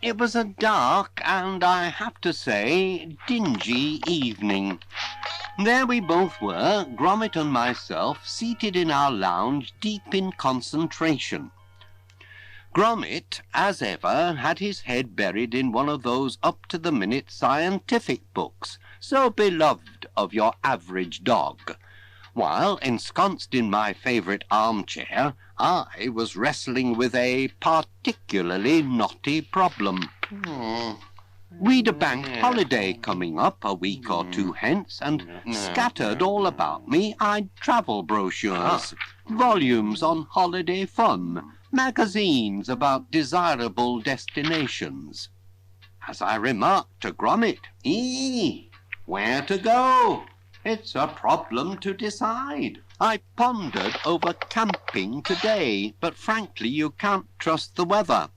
It was a dark and, I have to say, dingy evening. There we both were, Gromit and myself, seated in our lounge, deep in concentration. Gromit, as ever, had his head buried in one of those up-to-the-minute scientific books, so beloved of your average dog, while, ensconced in my favourite armchair, I was wrestling with a particularly knotty problem. We'd a bank holiday coming up a week or two hence, and scattered all about me I'd travel brochures, volumes on holiday fun, magazines about desirable destinations. As I remarked to Gromit, where to go? It's a problem to decide. I pondered over camping today, but frankly you can't trust the weather.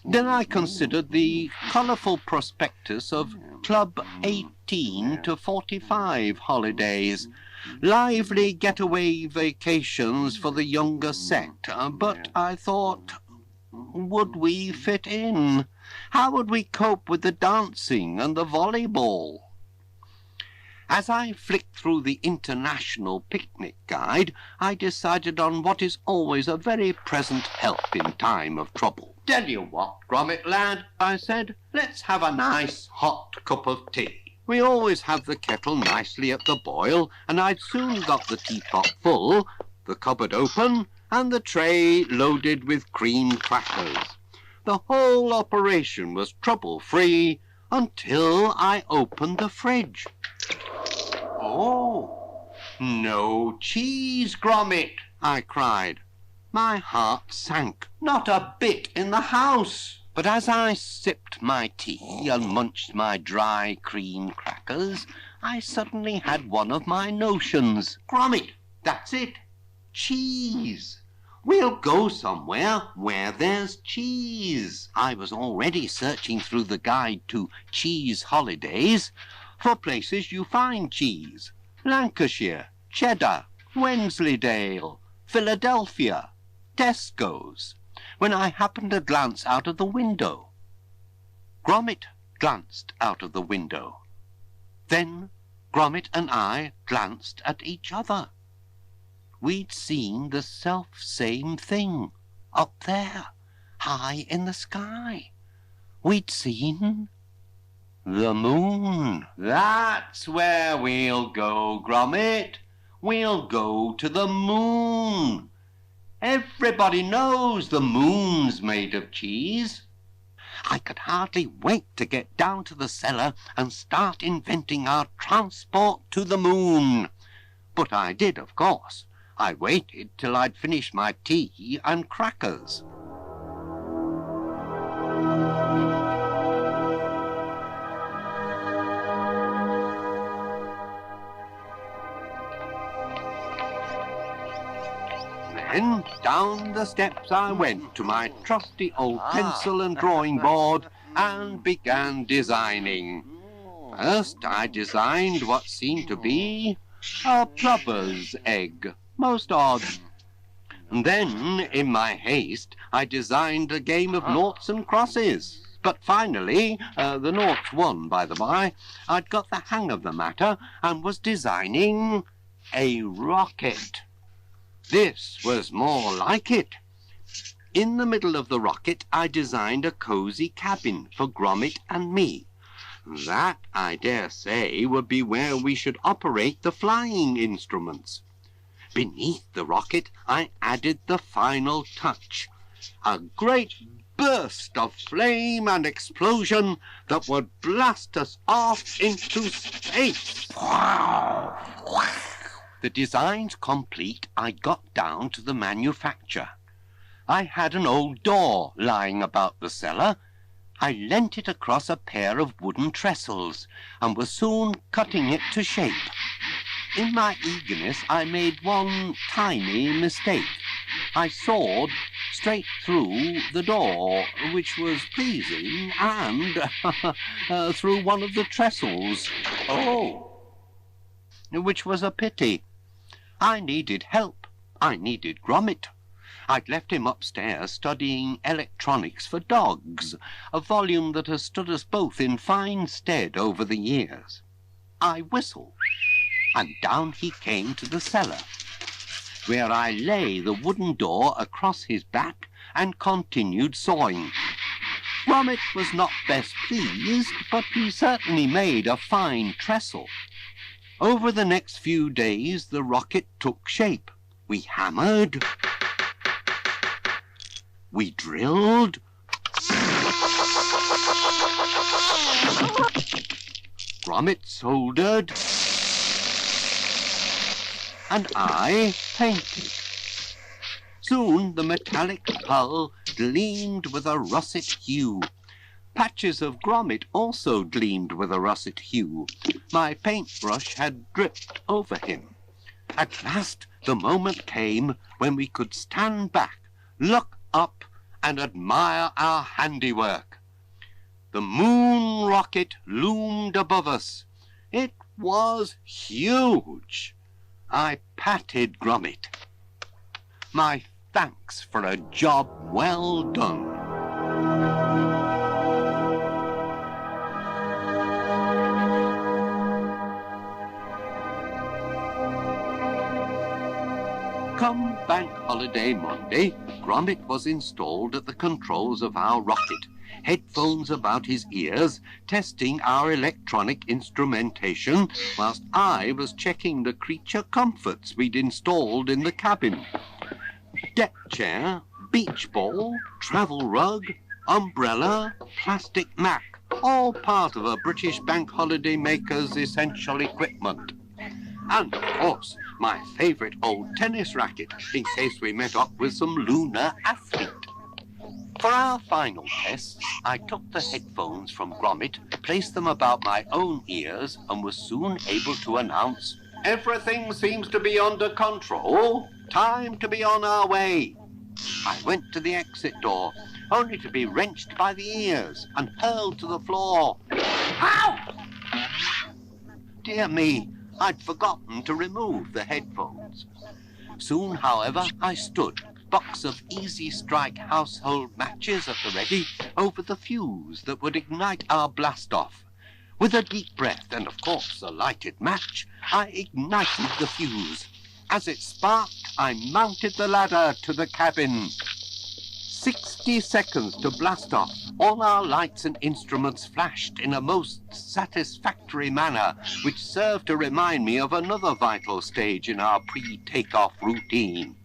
Then I considered the colourful prospectus of Club 18 to 45 holidays, lively getaway vacations for the younger set, but I thought, would we fit in? How would we cope with the dancing and the volleyball? As I flicked through the International Picnic Guide, I decided on what is always a very present help in time of trouble. "Tell you what, Gromit lad," I said, "let's have a nice hot cup of tea." We always have the kettle nicely at the boil, and I'd soon got the teapot full, the cupboard open, and the tray loaded with cream crackers. The whole operation was trouble-free until I opened the fridge. "Oh, no cheese, Gromit!" I cried. My heart sank. Not a bit in the house. But as I sipped my tea and munched my dry cream crackers, I suddenly had one of my notions. "Gromit, that's it. Cheese. We'll go somewhere where there's cheese." I was already searching through the guide to cheese holidays for places you find cheese. Lancashire, Cheddar, Wensleydale, Philadelphia, Tesco's, when I happened to glance out of the window. Gromit glanced out of the window. Then Gromit and I glanced at each other. We'd seen the self-same thing, up there, high in the sky. We'd seen the moon. "That's where we'll go, Gromit. We'll go to the moon. Everybody knows the moon's made of cheese." I could hardly wait to get down to the cellar and start inventing our transport to the moon. But I did, of course. I waited till I'd finished my tea and crackers. Then down the steps I went to my trusty old pencil and drawing board and began designing. First I designed what seemed to be a plover's egg, most odd. And then, in my haste, I designed a game of noughts and crosses. But finally, the noughts won, by the by. I'd got the hang of the matter and was designing a rocket. This was more like it. In the middle of the rocket, I designed a cosy cabin for Gromit and me. That, I dare say, would be where we should operate the flying instruments. Beneath the rocket, I added the final touch, a great burst of flame and explosion that would blast us off into space. The designs complete, I got down to the manufacture. I had an old door lying about the cellar. I leant it across a pair of wooden trestles and was soon cutting it to shape. In my eagerness, I made one tiny mistake. I sawed straight through the door, which was pleasing, and through one of the trestles. Which was a pity. I needed help. I needed Gromit. I'd left him upstairs studying electronics for dogs, a volume that has stood us both in fine stead over the years. I whistled, and down he came to the cellar, where I lay the wooden door across his back and continued sawing. Gromit was not best pleased, but he certainly made a fine trestle. Over the next few days the rocket took shape. We hammered, we drilled, Gromit soldered, and I painted. Soon the metallic hull gleamed with a russet hue. Patches of Gromit also gleamed with a russet hue. My paintbrush had dripped over him. At last the moment came when we could stand back, look up, and admire our handiwork. The moon rocket loomed above us. It was huge. I patted Gromit. My thanks for a job well done. Come Bank Holiday Monday, Gromit was installed at the controls of our rocket, headphones about his ears, testing our electronic instrumentation, whilst I was checking the creature comforts we'd installed in the cabin. Deck chair, beach ball, travel rug, umbrella, plastic mat, all part of a British bank holiday maker's essential equipment. And, of course, my favourite old tennis racket, in case we met up with some lunar athlete. For our final tests, I took the headphones from Gromit, placed them about my own ears, and was soon able to announce, "Everything seems to be under control. Time to be on our way." I went to the exit door, only to be wrenched by the ears and hurled to the floor. Ow! Dear me, I'd forgotten to remove the headphones. Soon, however, I stood, box of Easy Strike household matches at the ready, over the fuse that would ignite our blast-off. With a deep breath and, of course, a lighted match, I ignited the fuse. As it sparked, I mounted the ladder to the cabin. 60 seconds to blast off. All our lights and instruments flashed in a most satisfactory manner, which served to remind me of another vital stage in our pre-takeoff routine.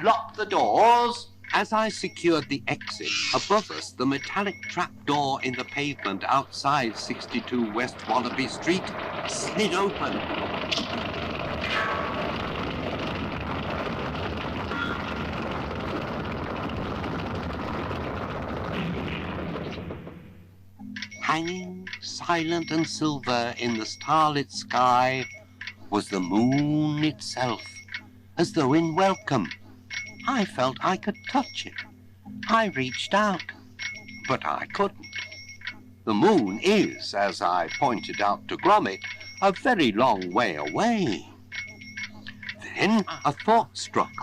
Lock the doors. As I secured the exit, above us the metallic trapdoor in the pavement outside 62 West Wallaby Street slid open. Hanging, silent and silver in the starlit sky, was the moon itself, as though in welcome. I felt I could touch it. I reached out, but I couldn't. The moon is, as I pointed out to Gromit, a very long way away. Then a thought struck.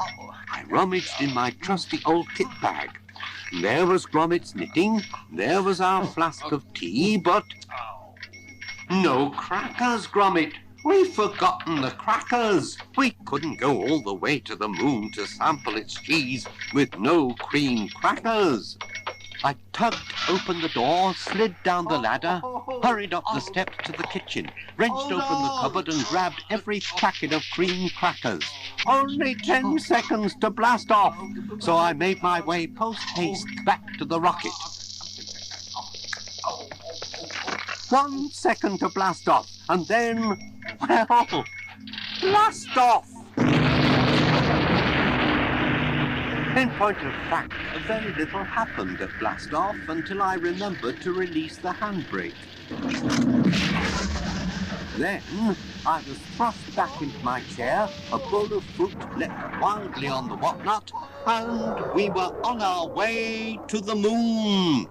I rummaged in my trusty old kit bag. There was Gromit's knitting, there was our flask of tea, but no crackers, Gromit. We've forgotten the crackers. We couldn't go all the way to the moon to sample its cheese with no cream crackers. I tugged open the door, slid down the ladder, hurried up the steps to the kitchen, wrenched open the cupboard and grabbed every packet of cream crackers. Only 10 seconds to blast off, so I made my way post-haste back to the rocket. 1 second to blast off, and then, well, blast off! In point of fact, very little happened at blast off until I remembered to release the handbrake. Then I was thrust back into my chair, a bowl of fruit leapt wildly on the whatnot, and we were on our way to the moon.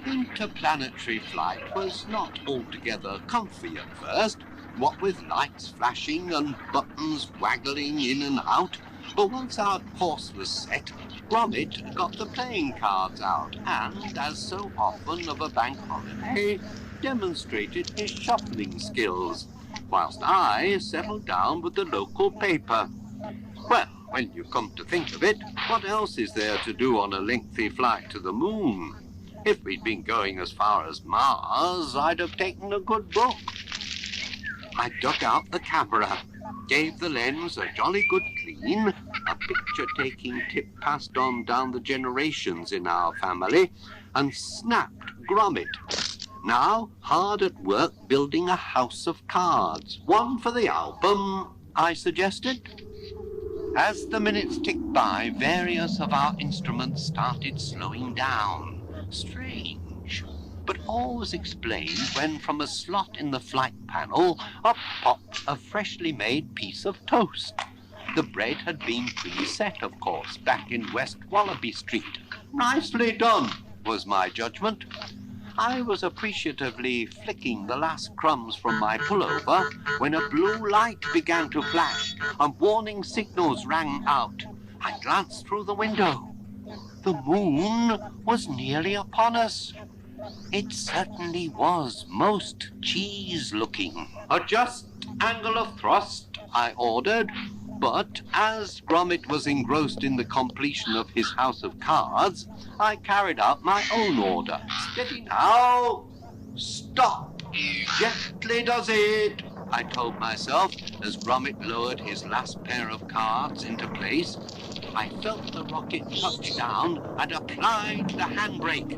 Interplanetary flight was not altogether comfy at first. what with lights flashing and buttons waggling in and out. But once our course was set, Gromit got the playing cards out and, as so often of a bank holiday, demonstrated his shuffling skills, whilst I settled down with the local paper. Well, when you come to think of it, what else is there to do on a lengthy flight to the moon? If we'd been going as far as Mars, I'd have taken a good book. I dug out the camera, gave the lens a jolly good clean, a picture-taking tip passed on down the generations in our family, and snapped Gromit. Now hard at work building a house of cards. One for the album, I suggested. As the minutes ticked by, various of our instruments started slowing down. Strange, but all was explained when from a slot in the flight panel up popped a freshly made piece of toast. The bread had been pre-set, of course, back in West Wallaby Street. Nicely done, was my judgment. I was appreciatively flicking the last crumbs from my pullover when a blue light began to flash and warning signals rang out. I glanced through the window. The moon was nearly upon us. It certainly was most cheese-looking. Adjust angle of thrust, I ordered, but as Gromit was engrossed in the completion of his house of cards, I carried out my own order. Steady now! Stop! Gently does it! I told myself as Gromit lowered his last pair of cards into place. I felt the rocket touch down and applied the handbrake.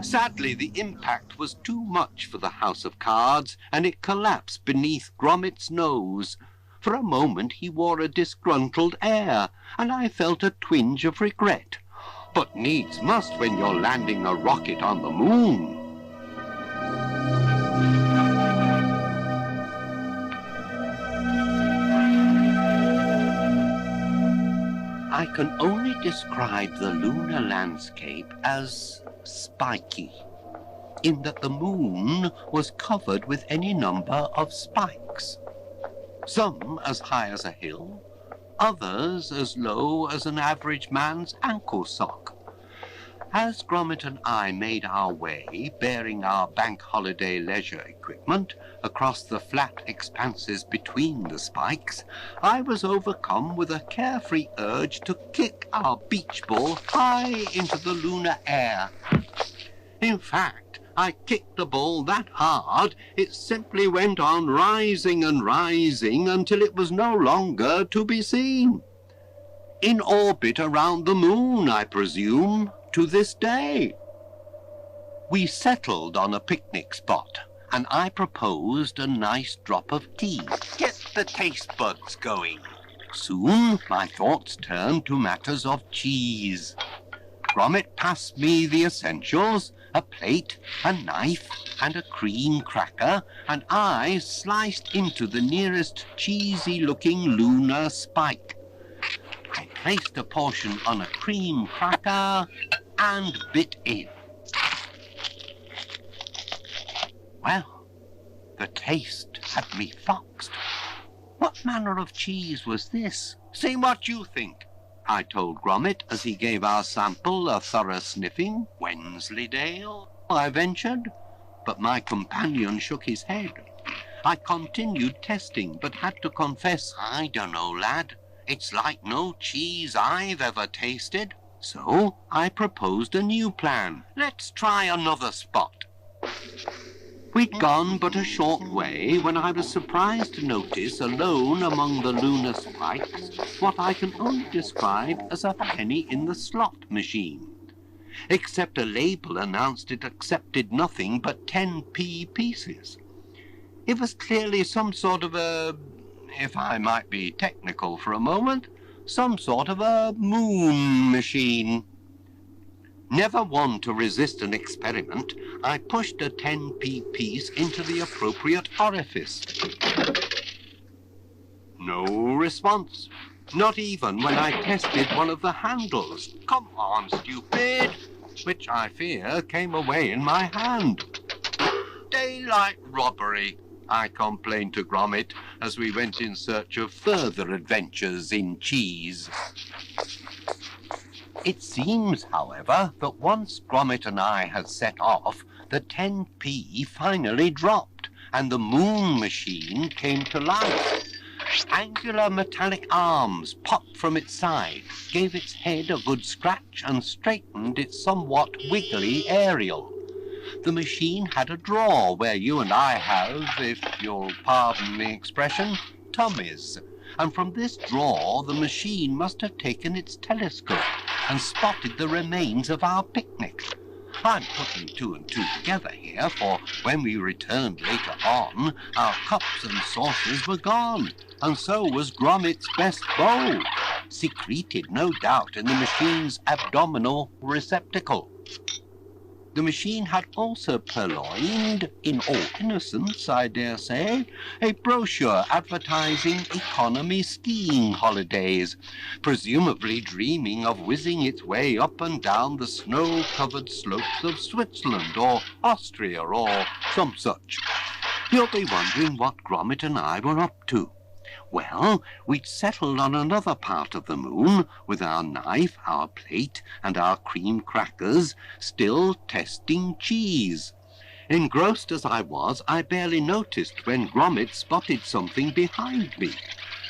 Sadly, the impact was too much for the house of cards, and it collapsed beneath Gromit's nose. For a moment he wore a disgruntled air, and I felt a twinge of regret. But needs must when you're landing a rocket on the moon. I can only describe the lunar landscape as spiky, in that the moon was covered with any number of spikes, some as high as a hill, others as low as an average man's ankle sock. As Gromit and I made our way, bearing our bank holiday leisure equipment, across the flat expanses between the spikes, I was overcome with a carefree urge to kick our beach ball high into the lunar air. In fact, I kicked the ball that hard, it simply went on rising and rising until it was no longer to be seen. In orbit around the moon, I presume, to this day. We settled on a picnic spot, and I proposed a nice drop of tea. Get the taste buds going. Soon my thoughts turned to matters of cheese. Gromit passed me the essentials, a plate, a knife, and a cream cracker, and I sliced into the nearest cheesy-looking lunar spike. I placed a portion on a cream cracker and bit in. Well, the taste had me foxed. What manner of cheese was this? Say what you think, I told Gromit as he gave our sample a thorough sniffing. Wensleydale, I ventured, but my companion shook his head. I continued testing, but had to confess, I dunno, lad. It's like no cheese I've ever tasted. So I proposed a new plan. Let's try another spot. We'd gone but a short way when I was surprised to notice, alone among the lunar spikes, what I can only describe as a penny in the slot machine. Except a label announced it accepted nothing but 10p pieces. It was clearly some sort of a, if I might be technical for a moment, some sort of a moon machine. Never one to resist an experiment, I pushed a 10p piece into the appropriate orifice. No response. Not even when I tested one of the handles. Come on, stupid. which I fear came away in my hand. Daylight robbery, I complained to Gromit as we went in search of further adventures in cheese. It seems, however, that once Gromit and I had set off, the 10p finally dropped, and the moon machine came to life. Angular metallic arms popped from its side, gave its head a good scratch, and straightened its somewhat wiggly aerial. The machine had a drawer where you and I have, if you'll pardon the expression, tummies. And from this drawer the machine must have taken its telescope and spotted the remains of our picnic. I'm putting two and two together here, for when we returned later on, our cups and saucers were gone, and so was Gromit's best bowl, secreted no doubt in the machine's abdominal receptacle. The machine had also purloined, in all innocence, I dare say, a brochure advertising economy skiing holidays, presumably dreaming of whizzing its way up and down the snow-covered slopes of Switzerland or Austria or some such. You'll be wondering what Gromit and I were up to. Well, we'd settled on another part of the moon, with our knife, our plate, and our cream crackers, still testing cheese. Engrossed as I was, I barely noticed when Gromit spotted something behind me.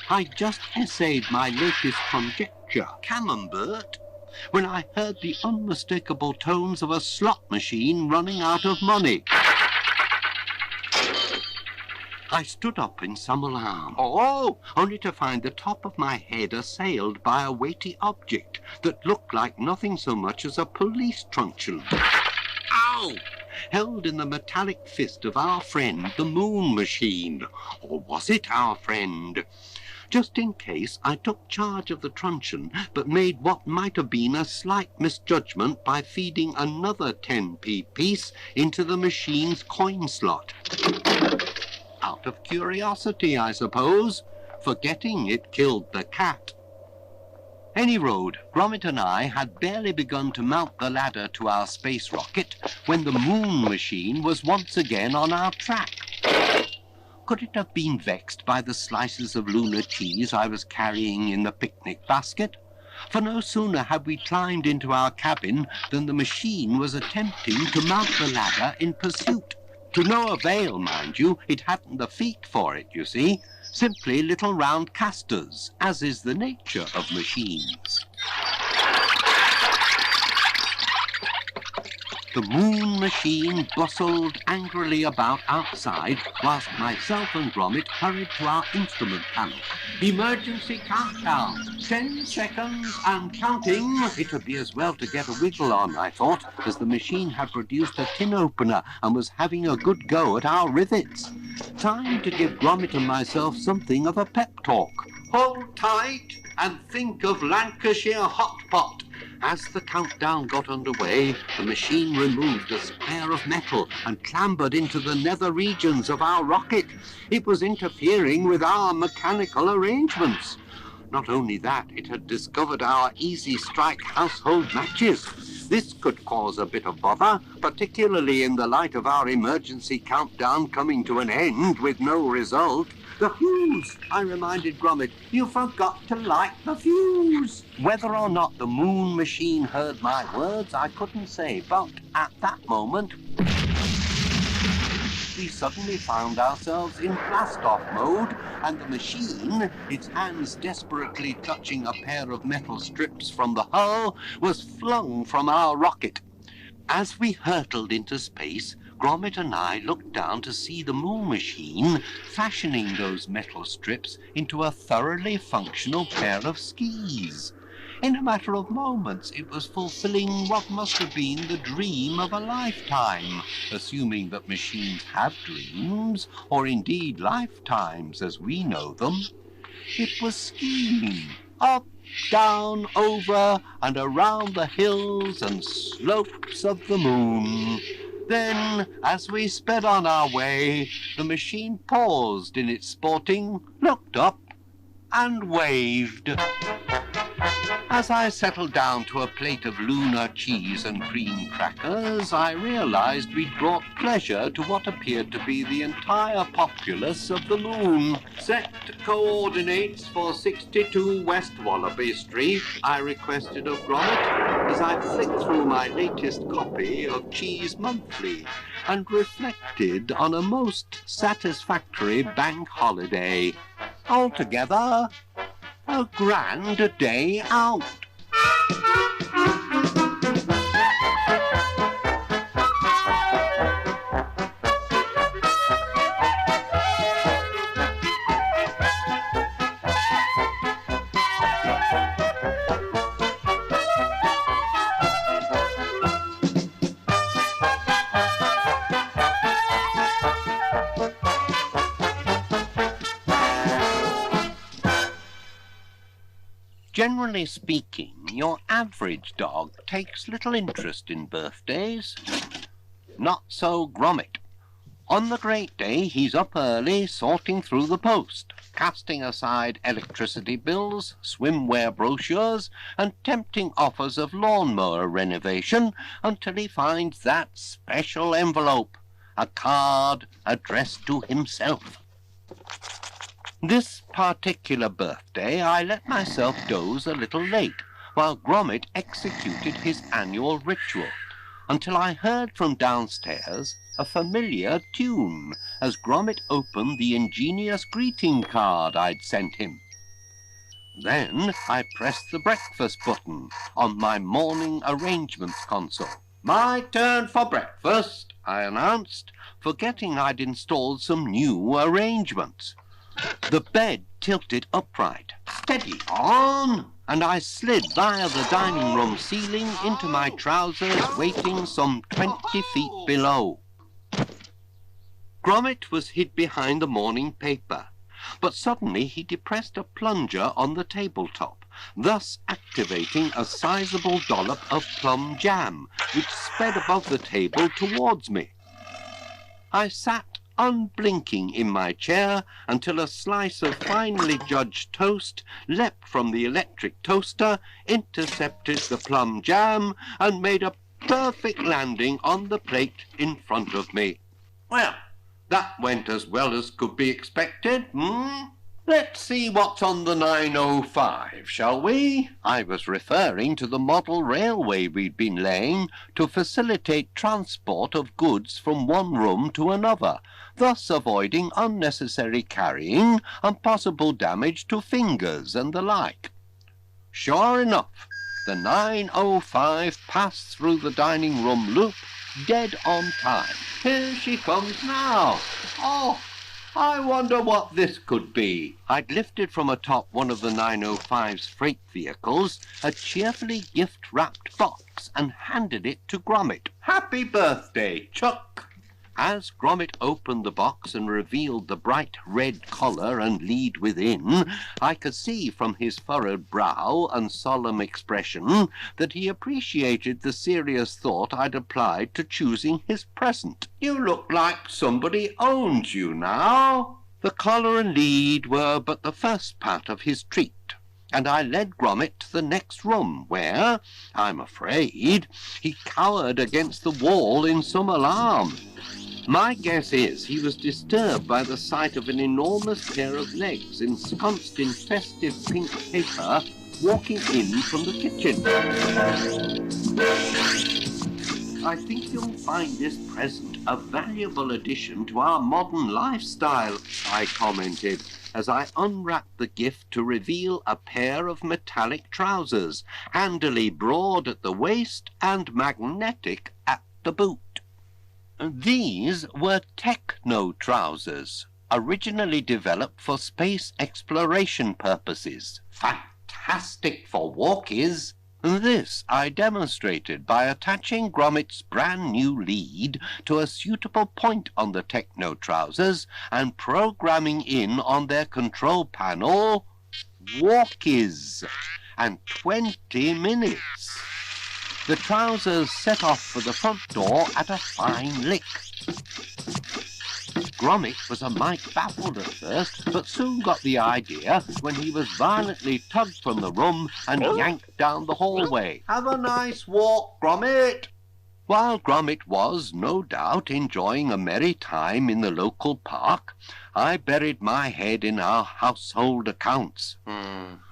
I'd just essayed my latest conjecture, camembert, when I heard the unmistakable tones of a slot machine running out of money. I stood up in some alarm, only to find the top of my head assailed by a weighty object that looked like nothing so much as a police truncheon. Ow! Held in the metallic fist of our friend, the moon machine. Or was it our friend? Just in case, I took charge of the truncheon, but made what might have been a slight misjudgment by feeding another 10p piece into the machine's coin slot. Out of curiosity, I suppose, forgetting it killed the cat. Any road, Gromit and I had barely begun to mount the ladder to our space rocket when the moon machine was once again on our track. Could it have been vexed by the slices of lunar cheese I was carrying in the picnic basket? For no sooner had we climbed into our cabin than the machine was attempting to mount the ladder in pursuit. To no avail, mind you, it hadn't the feet for it, you see. Simply little round casters, as is the nature of machines. The moon machine bustled angrily about outside, whilst myself and Gromit hurried to our instrument panel. Emergency countdown, 10 seconds and counting. It would be as well to get a wiggle on, I thought, as the machine had produced a tin opener and was having a good go at our rivets. Time to give Gromit and myself something of a pep talk. Hold tight and think of Lancashire hot pot. As the countdown got underway, the machine removed a square of metal and clambered into the nether regions of our rocket. It was interfering with our mechanical arrangements. Not only that, it had discovered our easy strike household matches. This could cause a bit of bother, particularly in the light of our emergency countdown coming to an end with no result. The fuse, I reminded Gromit. You forgot to light the fuse. Whether or not the moon machine heard my words, I couldn't say, but at that moment, we suddenly found ourselves in blast-off mode, and the machine, its hands desperately clutching a pair of metal strips from the hull, was flung from our rocket. As we hurtled into space, Gromit and I looked down to see the moon machine fashioning those metal strips into a thoroughly functional pair of skis. In a matter of moments, it was fulfilling what must have been the dream of a lifetime, assuming that machines have dreams, or indeed lifetimes as we know them. It was skiing, up, down, over, and around the hills and slopes of the moon. Then, as we sped on our way, the machine paused in its sporting, looked up, and waved. As I settled down to a plate of lunar cheese and cream crackers, I realized we'd brought pleasure to what appeared to be the entire populace of the moon. Set coordinates for 62 West Wallaby Street, I requested of Gromit, as I flicked through my latest copy of Cheese Monthly and reflected on a most satisfactory bank holiday. Altogether, a grand day out. Generally speaking, your average dog takes little interest in birthdays. Not so Gromit. On the great day, he's up early, sorting through the post, casting aside electricity bills, swimwear brochures, and tempting offers of lawnmower renovation until he finds that special envelope, a card addressed to himself. This particular birthday, I let myself doze a little late, while Gromit executed his annual ritual, until I heard from downstairs a familiar tune as Gromit opened the ingenious greeting card I'd sent him. Then I pressed the breakfast button on my morning arrangements console. "My turn for breakfast," I announced, forgetting I'd installed some new arrangements. The bed tilted upright. "Steady on!" and I slid via the dining room ceiling into my trousers, waiting some 20 feet below. Gromit was hid behind the morning paper, but suddenly he depressed a plunger on the tabletop, thus activating a sizable dollop of plum jam, which sped above the table towards me. I sat unblinking in my chair until a slice of finely judged toast leapt from the electric toaster, intercepted the plum jam, and made a perfect landing on the plate in front of me. Well, that went as well as could be expected, Let's see what's on the 905, shall we? I was referring to the model railway we'd been laying to facilitate transport of goods from one room to another, thus avoiding unnecessary carrying and possible damage to fingers and the like. Sure enough, the 905 passed through the dining room loop dead on time. Here she comes now. Oh, I wonder what this could be. I'd lifted from atop one of the 905's freight vehicles a cheerfully gift-wrapped box and handed it to Gromit. "Happy birthday, Chuck!" As Gromit opened the box and revealed the bright red collar and lead within, I could see from his furrowed brow and solemn expression that he appreciated the serious thought I'd applied to choosing his present. "You look like somebody owns you now." The collar and lead were but the first part of his treat, and I led Gromit to the next room, where, I'm afraid, he cowered against the wall in some alarm. My guess is he was disturbed by the sight of an enormous pair of legs ensconced in festive pink paper walking in from the kitchen. "I think you'll find this present a valuable addition to our modern lifestyle," I commented, as I unwrapped the gift to reveal a pair of metallic trousers, handily broad at the waist and magnetic at the boot. These were techno trousers, originally developed for space exploration purposes. Fantastic for walkies! This I demonstrated by attaching Gromit's brand new lead to a suitable point on the techno trousers and programming in on their control panel walkies and 20 minutes. The trousers set off for the front door at a fine lick. Gromit was a mite baffled at first, but soon got the idea when he was violently tugged from the room and yanked down the hallway. "Have a nice walk, Gromit!" While Gromit was, no doubt, enjoying a merry time in the local park, I buried my head in our household accounts.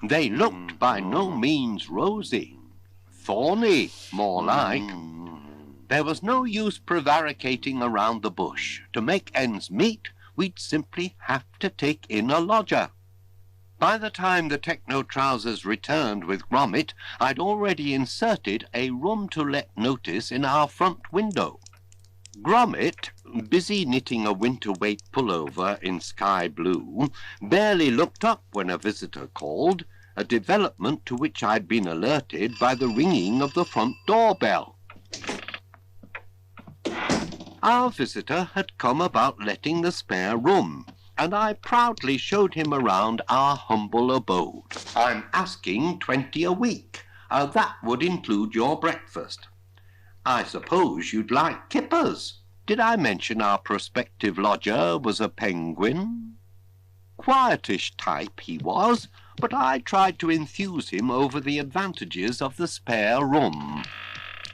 They looked by no means rosy. Thorny, more like. There was no use prevaricating around the bush. To make ends meet, we'd simply have to take in a lodger. By the time the techno-trousers returned with Gromit, I'd already inserted a room-to-let notice in our front window. Gromit, busy knitting a winter weight pullover in sky blue, barely looked up when a visitor called, a development to which I'd been alerted by the ringing of the front doorbell. Our visitor had come about letting the spare room, and I proudly showed him around our humble abode. "I'm asking 20 a week. That would include your breakfast. I suppose you'd like kippers. Did I mention our prospective lodger was a penguin?" Quietish type he was, but I tried to enthuse him over the advantages of the spare room.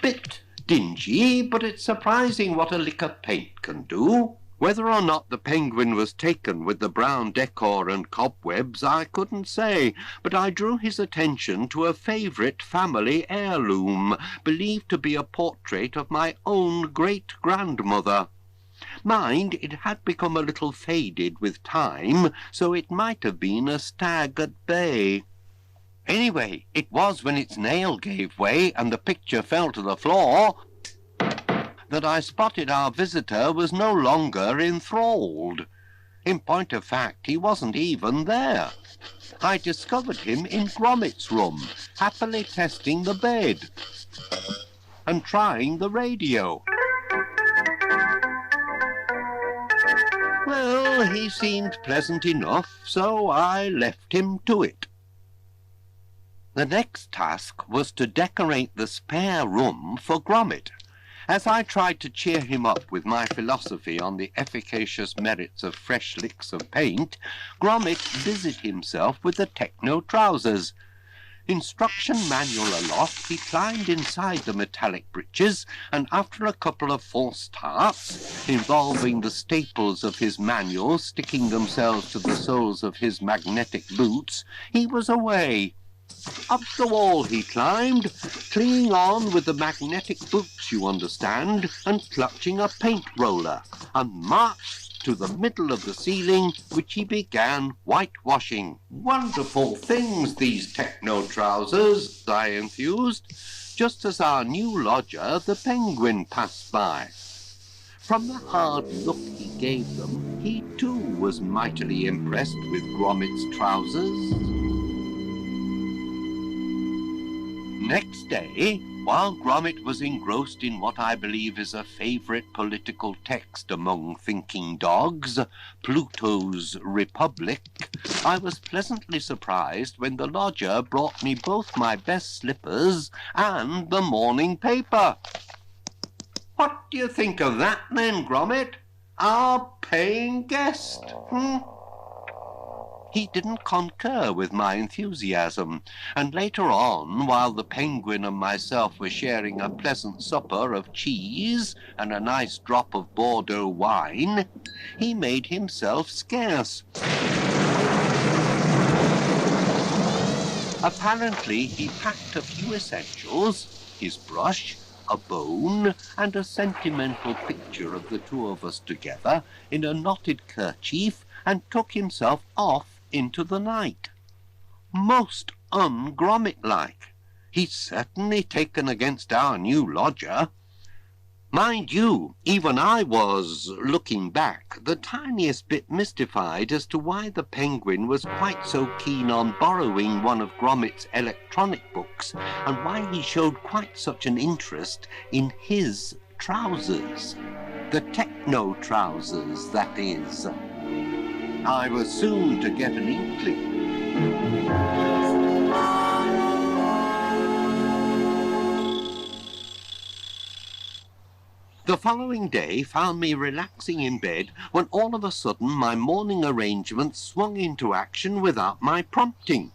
Bit dingy, but it's surprising what a lick of paint can do. Whether or not the penguin was taken with the brown decor and cobwebs, I couldn't say, but I drew his attention to a favourite family heirloom, believed to be a portrait of my own great-grandmother. Mind, it had become a little faded with time, so it might have been a stag at bay. Anyway, it was when its nail gave way and the picture fell to the floor that I spotted our visitor was no longer enthralled. In point of fact, he wasn't even there. I discovered him in Gromit's room, happily testing the bed and trying the radio. Well, he seemed pleasant enough, so I left him to it. The next task was to decorate the spare room for Gromit. As I tried to cheer him up with my philosophy on the efficacious merits of fresh licks of paint, Gromit busied himself with the techno-trousers. Instruction manual aloft, he climbed inside the metallic breeches, and after a couple of false starts, involving the staples of his manual sticking themselves to the soles of his magnetic boots, he was away. Up the wall he climbed, clinging on with the magnetic boots, you understand, and clutching a paint roller, and marched to the middle of the ceiling, which he began whitewashing. "Wonderful things, these techno-trousers," I enthused, just as our new lodger, the penguin, passed by. From the hard look he gave them, he too was mightily impressed with Gromit's trousers. Next day, while Gromit was engrossed in what I believe is a favourite political text among thinking dogs, Pluto's Republic, I was pleasantly surprised when the lodger brought me both my best slippers and the morning paper. "What do you think of that then, Gromit? Our paying guest, He didn't concur with my enthusiasm, and later on, while the penguin and myself were sharing a pleasant supper of cheese and a nice drop of Bordeaux wine, he made himself scarce. Apparently, he packed a few essentials, his brush, a bone, and a sentimental picture of the two of us together in a knotted kerchief, and took himself off into the night. Most un-Gromit-like. He's certainly taken against our new lodger. Mind you, even I was, looking back, the tiniest bit mystified as to why the penguin was quite so keen on borrowing one of Gromit's electronic books, and why he showed quite such an interest in his trousers. The techno-trousers, that is. I was soon to get an inkling. The following day found me relaxing in bed when all of a sudden my morning arrangements swung into action without my prompting.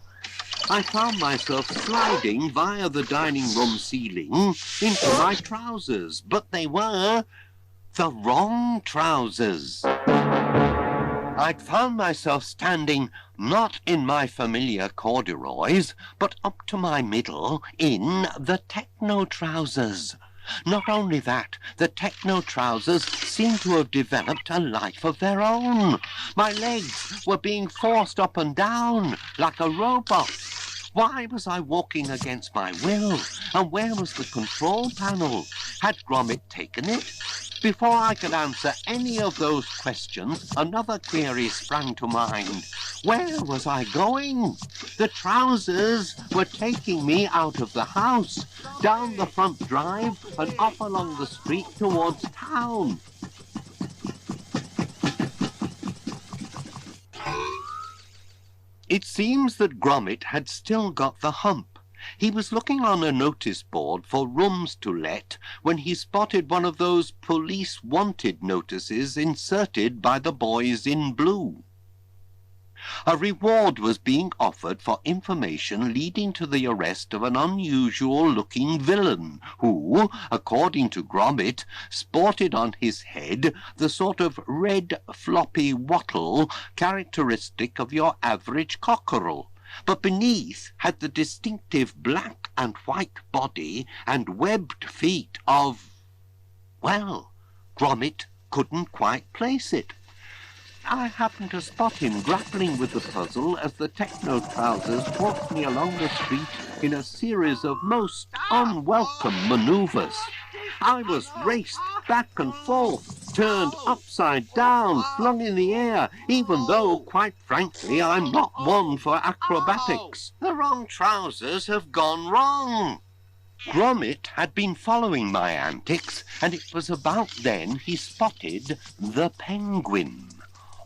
I found myself sliding via the dining room ceiling into my trousers, but they were the wrong trousers. I'd found myself standing not in my familiar corduroys, but up to my middle in the techno trousers. Not only that, the techno trousers seemed to have developed a life of their own. My legs were being forced up and down like a robot. Why was I walking against my will? And where was the control panel? Had Gromit taken it? Before I could answer any of those questions, another query sprang to mind. Where was I going? The trousers were taking me out of the house, down the front drive and off along the street towards town. It seems that Gromit had still got the hump. He was looking on a notice board for rooms to let when he spotted one of those police wanted notices inserted by the boys in blue. A reward was being offered for information leading to the arrest of an unusual-looking villain who, according to Gromit, sported on his head the sort of red floppy wattle characteristic of your average cockerel, but beneath had the distinctive black and white body and webbed feet of, well, Gromit couldn't quite place it. I happened to spot him grappling with the puzzle as the techno trousers walked me along the street in a series of most unwelcome maneuvers. I was raced back and forth, turned upside down, flung in the air, even though, quite frankly, I'm not one for acrobatics. The wrong trousers have gone wrong. Gromit had been following my antics, and it was about then he spotted the penguin.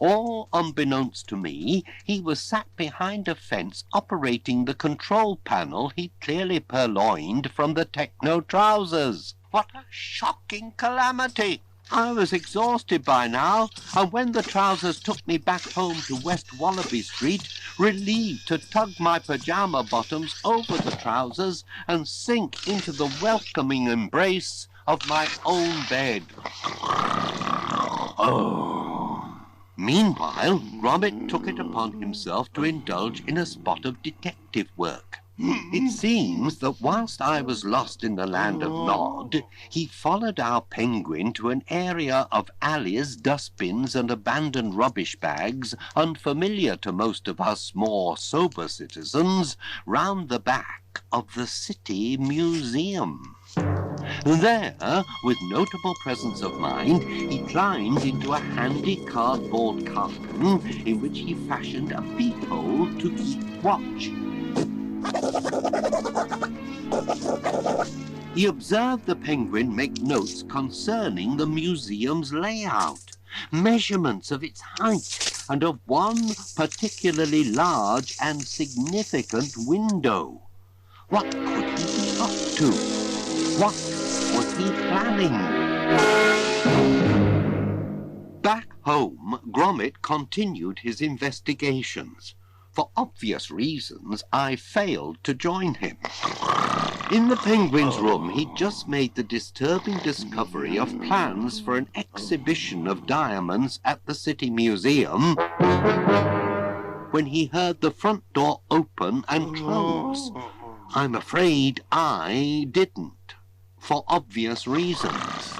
All unbeknownst to me, he was sat behind a fence operating the control panel he'd clearly purloined from the techno trousers. What a shocking calamity! I was exhausted by now, and when the trousers took me back home to West Wallaby Street, relieved to tug my pyjama bottoms over the trousers and sink into the welcoming embrace of my own bed. Oh. Meanwhile, Gromit took it upon himself to indulge in a spot of detective work. It seems that whilst I was lost in the land of Nod, he followed our penguin to an area of alleys, dustbins and abandoned rubbish bags unfamiliar to most of us more sober citizens, round the back of the City Museum. There, with notable presence of mind, he climbed into a handy cardboard carton in which he fashioned a peephole to keep watch. He observed the penguin make notes concerning the museum's layout, measurements of its height, and of one particularly large and significant window. What could he be up to? What was he planning? Back home, Gromit continued his investigations. For obvious reasons, I failed to join him. In the penguin's room, he'd just made the disturbing discovery of plans for an exhibition of diamonds at the City Museum when he heard the front door open and close. I'm afraid I didn't, for obvious reasons.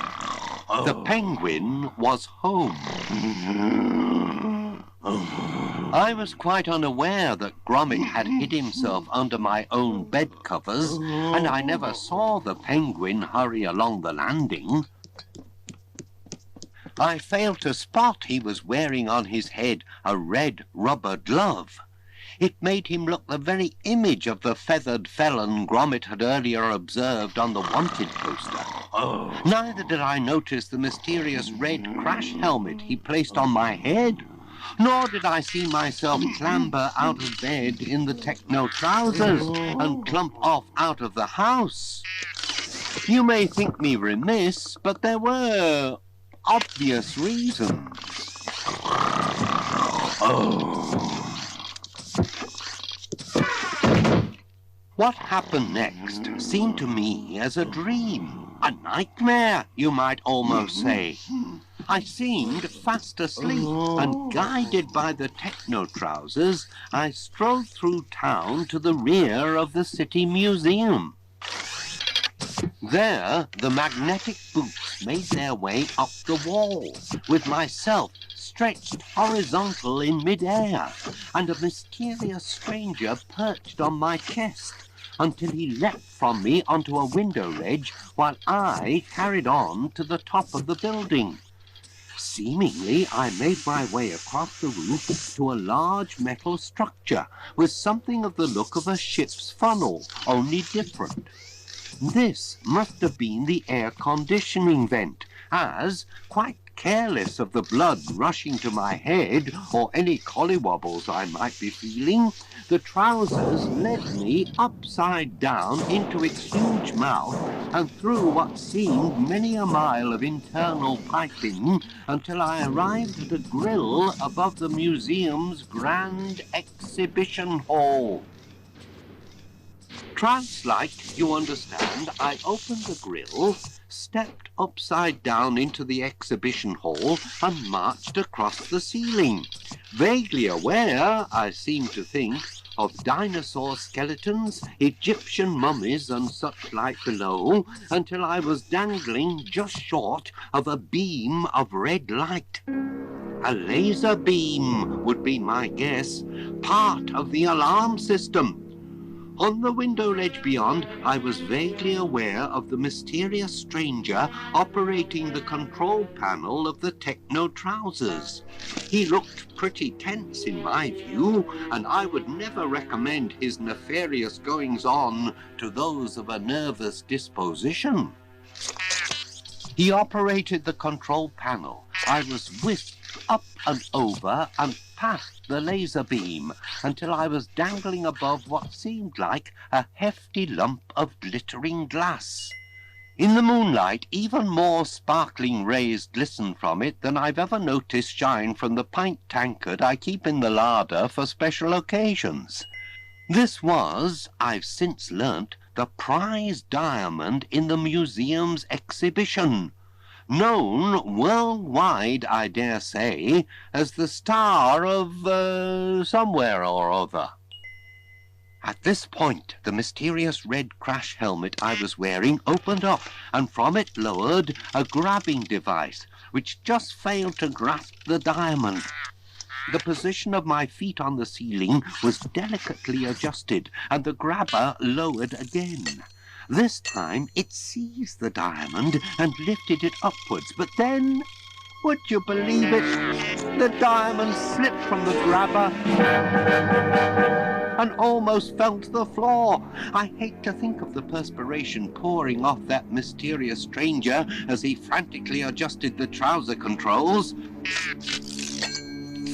The penguin was home. I was quite unaware that Gromit had hid himself under my own bed covers, and I never saw the penguin hurry along the landing. I failed to spot he was wearing on his head a red rubber glove. It made him look the very image of the feathered felon Gromit had earlier observed on the wanted poster. Neither did I notice the mysterious red crash helmet he placed on my head, nor did I see myself clamber out of bed in the techno trousers and clump off out of the house. You may think me remiss, but there were obvious reasons. What happened next seemed to me as a dream, a nightmare, you might almost say. I seemed fast asleep, and guided by the techno-trousers, I strolled through town to the rear of the city museum. There, the magnetic boots made their way up the wall, with myself stretched horizontal in mid-air, and a mysterious stranger perched on my chest, until he leapt from me onto a window ledge while I carried on to the top of the building. Seemingly, I made my way across the roof to a large metal structure with something of the look of a ship's funnel, only different. This must have been the air conditioning vent, as, quite careless of the blood rushing to my head or any collywobbles I might be feeling, the trousers led me upside down into its huge mouth and through what seemed many a mile of internal piping until I arrived at a grill above the museum's grand exhibition hall. Trance-like, you understand, I opened the grill, stepped upside down into the exhibition hall and marched across the ceiling, vaguely aware, I seem to think, of dinosaur skeletons, Egyptian mummies and such like below, until I was dangling just short of a beam of red light. A laser beam would be my guess, part of the alarm system. On the window ledge beyond, I was vaguely aware of the mysterious stranger operating the control panel of the techno-trousers. He looked pretty tense in my view, and I would never recommend his nefarious goings-on to those of a nervous disposition. He operated the control panel. I was whisked up and over and past the laser beam until I was dangling above what seemed like a hefty lump of glittering glass. In the moonlight, even more sparkling rays glistened from it than I've ever noticed shine from the pint tankard I keep in the larder for special occasions. This was, I've since learnt, the prize diamond in the museum's exhibition, known worldwide, I dare say, as the star of somewhere or other. At this point, the mysterious red crash helmet I was wearing opened up, and from it lowered a grabbing device, which just failed to grasp the diamond. The position of my feet on the ceiling was delicately adjusted, and the grabber lowered again. This time it seized the diamond and lifted it upwards, but then, would you believe it, the diamond slipped from the grabber and almost fell to the floor. I hate to think of the perspiration pouring off that mysterious stranger as he frantically adjusted the trouser controls.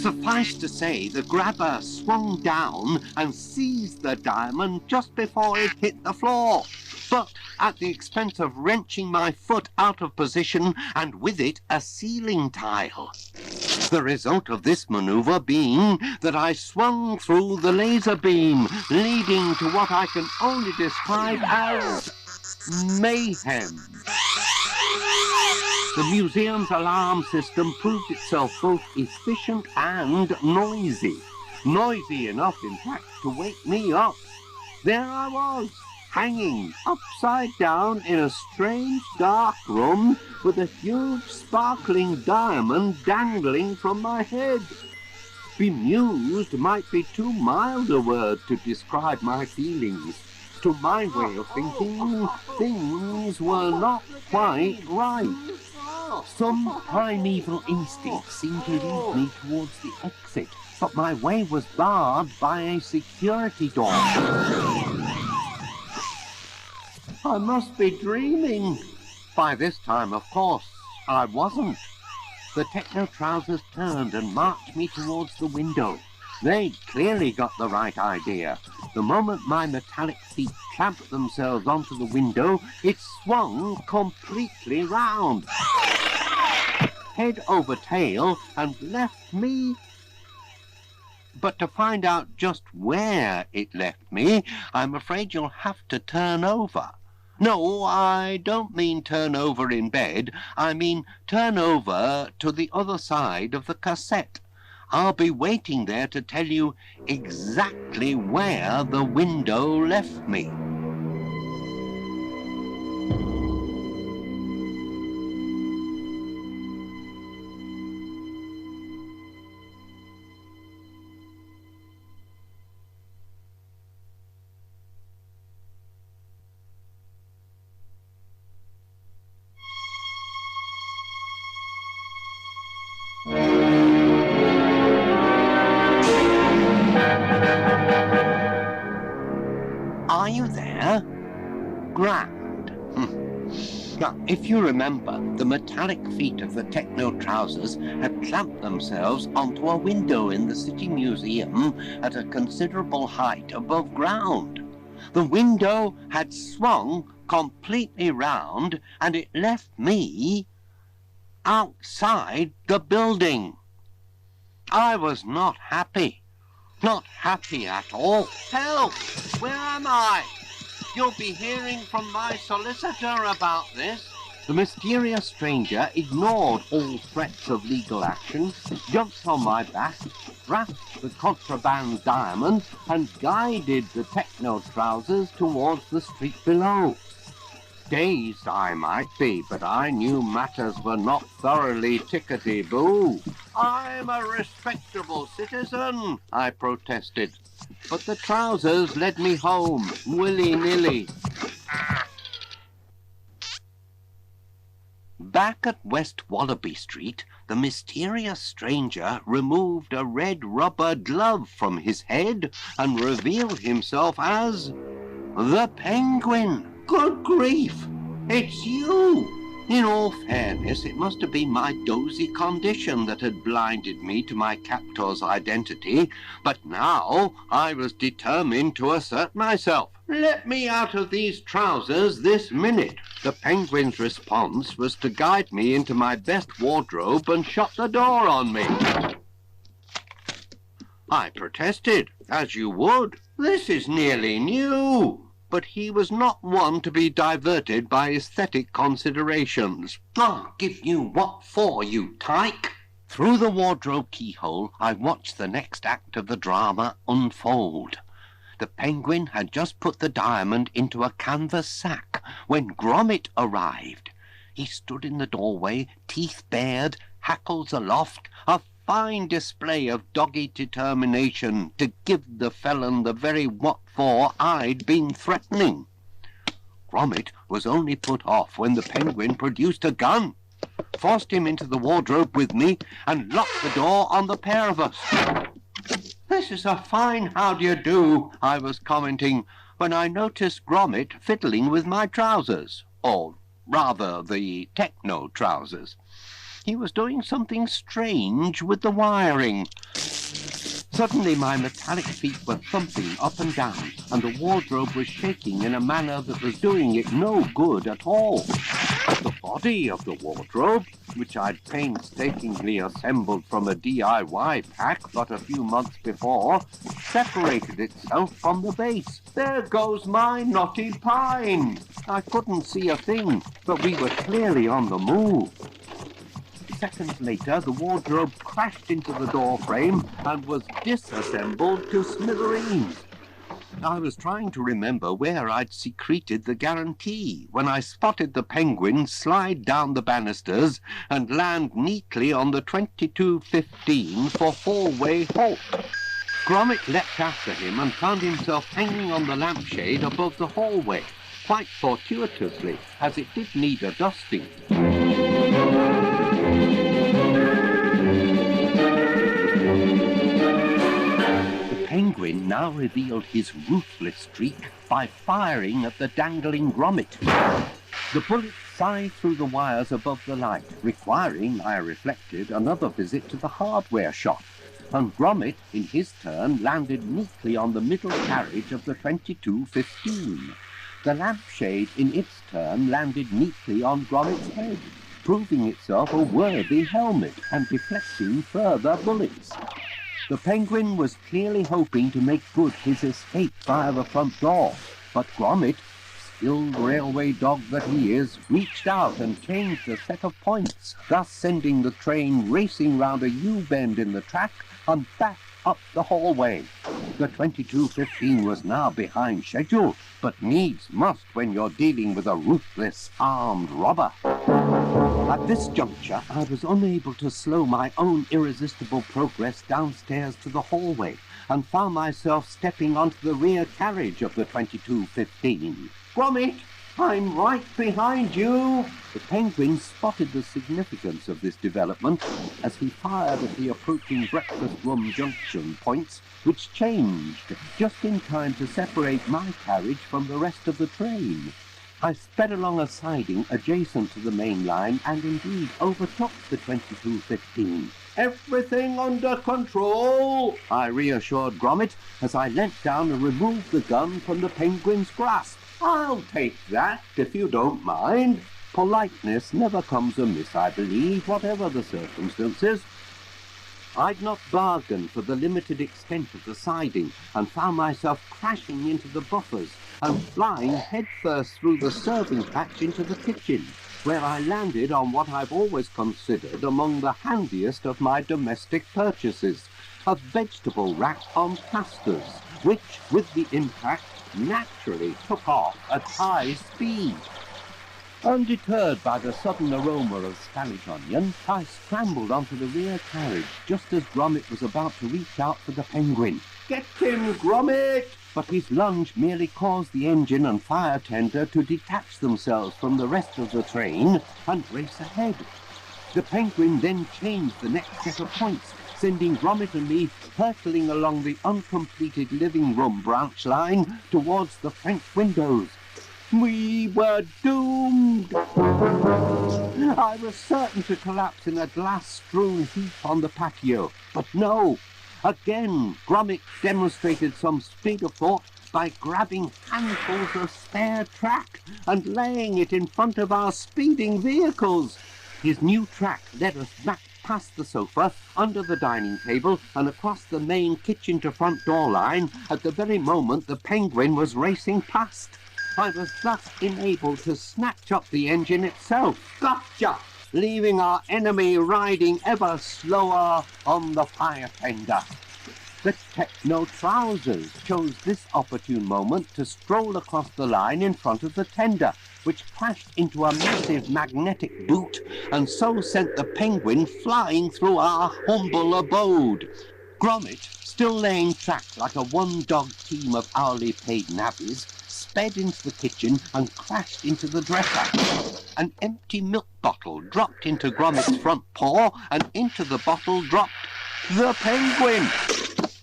Suffice to say, the grabber swung down and seized the diamond just before it hit the floor, but at the expense of wrenching my foot out of position and with it a ceiling tile. The result of this maneuver being that I swung through the laser beam, leading to what I can only describe as mayhem. The museum's alarm system proved itself both efficient and noisy. Noisy enough, in fact, to wake me up. There I was, hanging upside down in a strange dark room with a huge sparkling diamond dangling from my head. Bemused might be too mild a word to describe my feelings. To my way of thinking, things were not quite right. Some primeval instinct seemed to lead me towards the exit, but my way was barred by a security door. I must be dreaming. By this time, of course, I wasn't. The techno-trousers turned and marched me towards the window. They clearly got the right idea. The moment my metallic feet clamped themselves onto the window, it swung completely round, head over tail, and left me. But to find out just where it left me, I'm afraid you'll have to turn over. No, I don't mean turn over in bed. I mean turn over to the other side of the cassette. I'll be waiting there to tell you exactly where the window left me. Are you there? Grand. Now, if you remember, the metallic feet of the techno trousers had clamped themselves onto a window in the City Museum at a considerable height above ground. The window had swung completely round, and it left me outside the building. I was not happy. Not happy at all. Help! Where am I? You'll be hearing from my solicitor about this. The mysterious stranger ignored all threats of legal action, jumped on my back, grasped the contraband diamond, and guided the techno trousers towards the street below. Dazed I might be, but I knew matters were not thoroughly tickety-boo. I'm a respectable citizen, I protested, but the trousers led me home, willy-nilly. Back at West Wallaby Street, the mysterious stranger removed a red rubber glove from his head and revealed himself as the Penguin. Good grief! It's you! In all fairness, it must have been my dozy condition that had blinded me to my captor's identity, but now I was determined to assert myself. Let me out of these trousers this minute. The Penguin's response was to guide me into my best wardrobe and shut the door on me. I protested, as you would. This is nearly new. But he was not one to be diverted by aesthetic considerations. I'll give you what for, you tyke. Through the wardrobe keyhole, I watched the next act of the drama unfold. The Penguin had just put the diamond into a canvas sack when Gromit arrived. He stood in the doorway, teeth bared, hackles aloft, a fine display of dogged determination to give the felon the very what-for I'd been threatening. Gromit was only put off when the Penguin produced a gun, forced him into the wardrobe with me, and locked the door on the pair of us. This is a fine how-do-you-do, I was commenting, when I noticed Gromit fiddling with my trousers, or rather the techno trousers. He was doing something strange with the wiring. Suddenly my metallic feet were thumping up and down, and the wardrobe was shaking in a manner that was doing it no good at all. The body of the wardrobe, which I'd painstakingly assembled from a DIY pack but a few months before, separated itself from the base. There goes my knotty pine! I couldn't see a thing, but we were clearly on the move. Seconds later, the wardrobe crashed into the door frame and was disassembled to smithereens. I was trying to remember where I'd secreted the guarantee when I spotted the Penguin slide down the banisters and land neatly on the 2215 for four-way halt. Gromit leapt after him and found himself hanging on the lampshade above the hallway, quite fortuitously, as it did need a dusting. Penguin now revealed his ruthless streak by firing at the dangling Gromit. The bullet scythed through the wires above the light, requiring, I reflected, another visit to the hardware shop. and Gromit, in his turn, landed neatly on the middle carriage of the 2215. The lampshade, in its turn, landed neatly on Gromit's head, proving itself a worthy helmet and deflecting further bullets. The Penguin was clearly hoping to make good his escape via the front door, but Gromit, skilled railway dog that he is, reached out and changed a set of points, thus sending the train racing round a U-bend in the track and back up the hallway. The 2215 was now behind schedule, but needs must when you're dealing with a ruthless armed robber. At this juncture, I was unable to slow my own irresistible progress downstairs to the hallway, and found myself stepping onto the rear carriage of the 2215. Gromit, I'm right behind you! The Penguin spotted the significance of this development as he fired at the approaching breakfast room junction points, which changed just in time to separate my carriage from the rest of the train. I sped along a siding adjacent to the main line and indeed overtook the 2215. Everything under control, I reassured Gromit as I leant down and removed the gun from the Penguin's grasp. I'll take that, if you don't mind. Politeness never comes amiss, I believe, whatever the circumstances. I'd not bargained for the limited extent of the siding and found myself crashing into the buffers and flying headfirst through the serving hatch into the kitchen, where I landed on what I've always considered among the handiest of my domestic purchases, a vegetable rack on casters, which, with the impact, naturally took off at high speed. Undeterred by the sudden aroma of Spanish onion, I scrambled onto the rear carriage just as Gromit was about to reach out for the Penguin. Get him, Gromit! But his lunge merely caused the engine and fire tender to detach themselves from the rest of the train and race ahead. The Penguin then changed the next set of points, sending Gromit and me hurtling along the uncompleted living room branch line towards the French windows. We were doomed! I was certain to collapse in a glass-strewn heap on the patio, but no! Again, Gromit demonstrated some speed of thought by grabbing handfuls of spare track and laying it in front of our speeding vehicles. His new track led us back past the sofa, under the dining table, and across the main kitchen-to-front door line at the very moment the Penguin was racing past. I was thus enabled to snatch up the engine itself. Gotcha! Leaving our enemy riding ever slower on the fire tender. The techno-trousers chose this opportune moment to stroll across the line in front of the tender, which crashed into a massive magnetic boot and so sent the Penguin flying through our humble abode. Gromit, still laying track like a one-dog team of hourly paid navvies, sped into the kitchen and crashed into the dresser. An empty milk bottle dropped into Gromit's front paw, and into the bottle dropped the Penguin.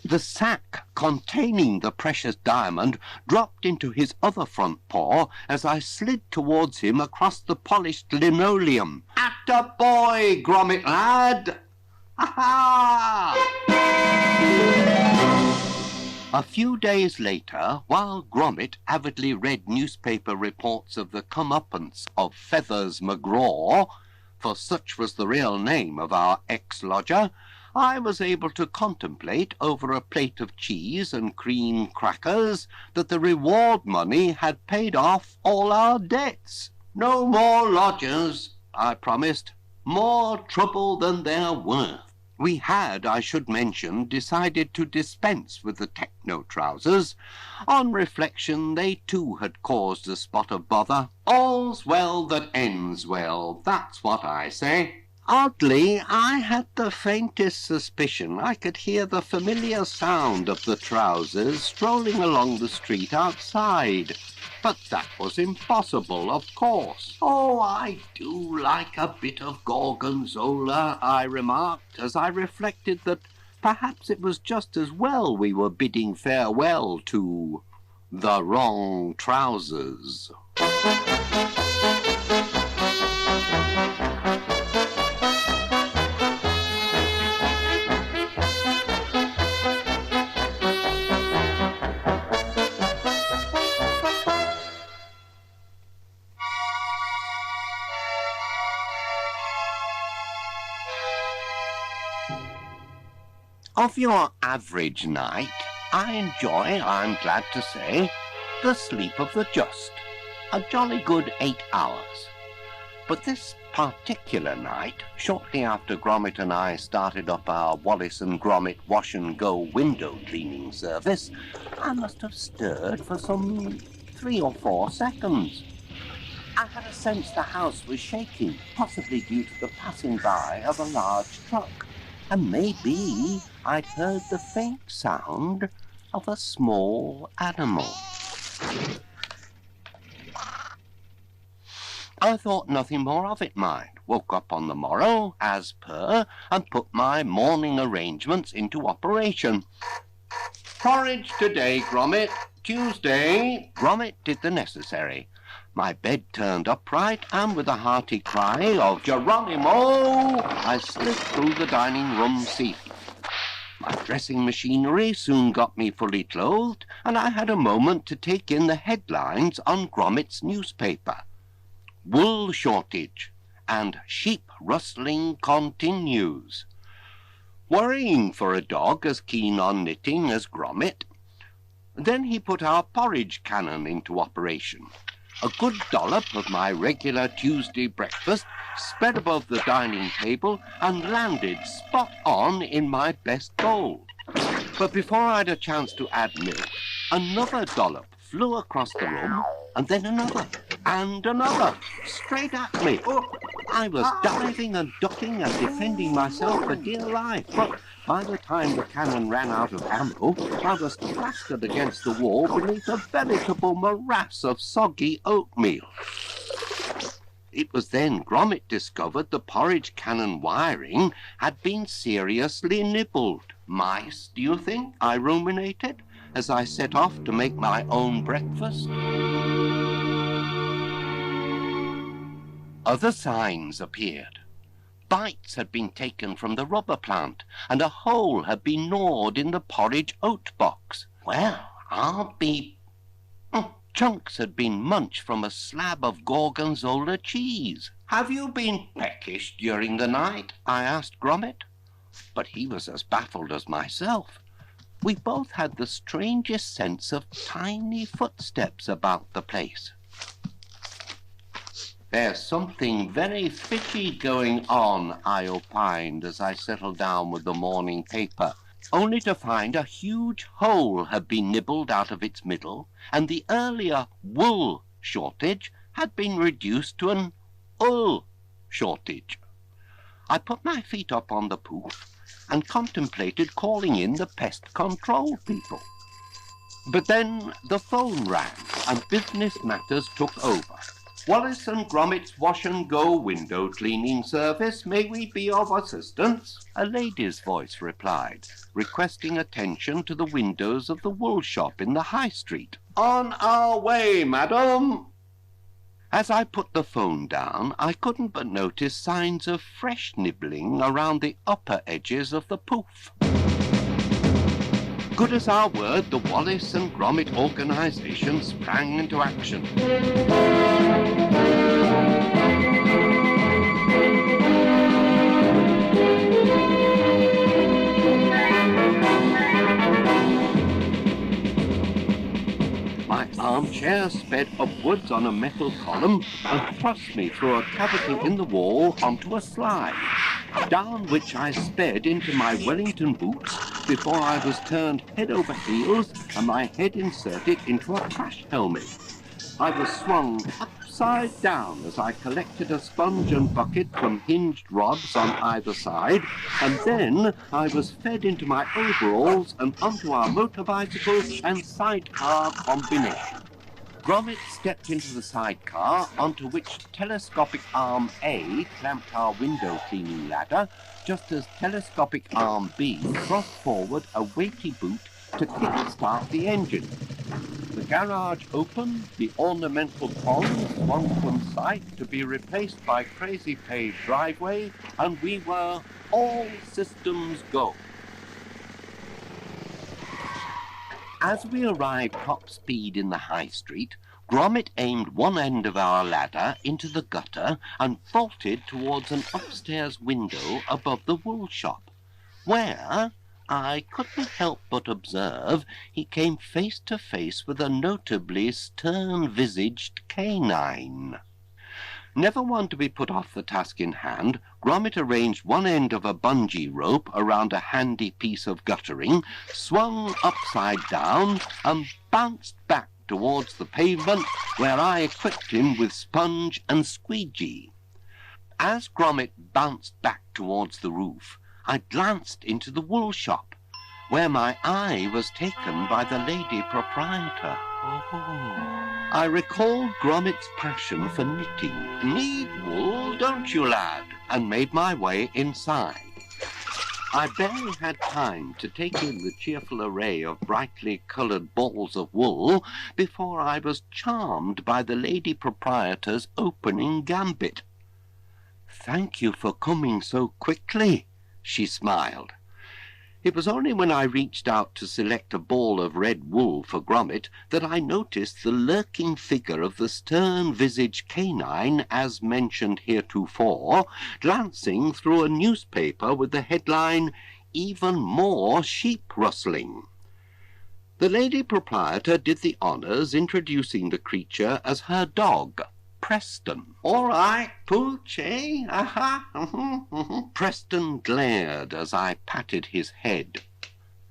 The sack containing the precious diamond dropped into his other front paw as I slid towards him across the polished linoleum. Attaboy, Gromit lad! Ha-ha! A few days later, while Gromit avidly read newspaper reports of the comeuppance of Feathers McGraw, for such was the real name of our ex-lodger, I was able to contemplate over a plate of cheese and cream crackers that the reward money had paid off all our debts. No more lodgers, I promised. More trouble than they're worth. We had, I should mention, decided to dispense with the techno-trousers. On reflection, they too had caused a spot of bother. All's well that ends well, that's what I say. Oddly, I had the faintest suspicion I could hear the familiar sound of the trousers strolling along the street outside. But that was impossible, of course. Oh, I do like a bit of gorgonzola, I remarked, as I reflected that perhaps it was just as well we were bidding farewell to the wrong trousers. Of your average night, I enjoy, I'm glad to say, the sleep of the just, a jolly good 8 hours. But this particular night, shortly after Gromit and I started up our Wallace and Gromit wash and go window cleaning service, I must have stirred for some 3 or 4 seconds. I had a sense the house was shaking, possibly due to the passing by of a large truck, and maybe I'd heard the faint sound of a small animal. I thought nothing more of it, mind. Woke up on the morrow, as per, and put my morning arrangements into operation. Porridge today, Gromit. Tuesday. Gromit did the necessary. My bed turned upright, and with a hearty cry of Geronimo, I slipped through the dining room seat. My dressing machinery soon got me fully clothed, and I had a moment to take in the headlines on Gromit's newspaper. Wool shortage and sheep rustling continues. Worrying for a dog as keen on knitting as Gromit. Then he put our porridge cannon into operation. A good dollop of my regular Tuesday breakfast spread above the dining table and landed spot on in my best bowl. But before I'd a chance to add milk, another dollop flew across the room, and then another, and another, straight at me. I was diving and ducking and defending myself for dear life, but by the time the cannon ran out of ammo, I was plastered against the wall beneath a veritable morass of soggy oatmeal. It was then Gromit discovered the porridge cannon wiring had been seriously nibbled. Mice, do you think? I ruminated as I set off to make my own breakfast. Other signs appeared. Bites had been taken from the rubber plant, and a hole had been gnawed in the porridge oat box. Well, I'll be... Chunks had been munched from a slab of gorgonzola cheese. Have you been peckish during the night? I asked Gromit. But he was as baffled as myself. We both had the strangest sense of tiny footsteps about the place. There's something very fishy going on, I opined as I settled down with the morning paper, only to find a huge hole had been nibbled out of its middle, and the earlier wool shortage had been reduced to an wool shortage. I put my feet up on the poof and contemplated calling in the pest control people. But then the phone rang and business matters took over. Wallace and Gromit's wash and go window cleaning service, may we be of assistance? A lady's voice replied, requesting attention to the windows of the wool shop in the high street. On our way, madam. As I put the phone down, I couldn't but notice signs of fresh nibbling around the upper edges of the poof. Good as our word, the Wallace and Gromit organization sprang into action. My armchair sped upwards on a metal column and thrust me through a cavity in the wall onto a slide, down which I sped into my Wellington boots before I was turned head over heels and my head inserted into a crash helmet. I was swung upside down as I collected a sponge and bucket from hinged rods on either side, and then I was fed into my overalls and onto our motor bicycle and sidecar combination. Gromit stepped into the sidecar, onto which telescopic arm A clamped our window cleaning ladder, just as telescopic arm B thrust forward a weighty boot to kick-start the engine. The garage opened, the ornamental pond swung from sight to be replaced by crazy paved driveway, and we were all systems go. As we arrived top speed in the high street, Gromit aimed one end of our ladder into the gutter and vaulted towards an upstairs window above the wool shop, where, I couldn't help but observe he came face to face with a notably stern-visaged canine. Never one to be put off the task in hand, Gromit arranged one end of a bungee rope around a handy piece of guttering, swung upside down, and bounced back towards the pavement, where I equipped him with sponge and squeegee. As Gromit bounced back towards the roof, I glanced into the wool shop, where my eye was taken by the lady proprietor. I recalled Gromit's passion for knitting. "Need wool, don't you, lad?" and made my way inside. I barely had time to take in the cheerful array of brightly coloured balls of wool before I was charmed by the lady proprietor's opening gambit. "Thank you for coming so quickly," she smiled. It was only when I reached out to select a ball of red wool for Gromit that I noticed the lurking figure of the stern-visaged canine, as mentioned heretofore, glancing through a newspaper with the headline, "Even More Sheep Rustling." The lady proprietor did the honours, introducing the creature as her dog, Preston. "All right, Pooch, eh? Aha!" Preston glared as I patted his head.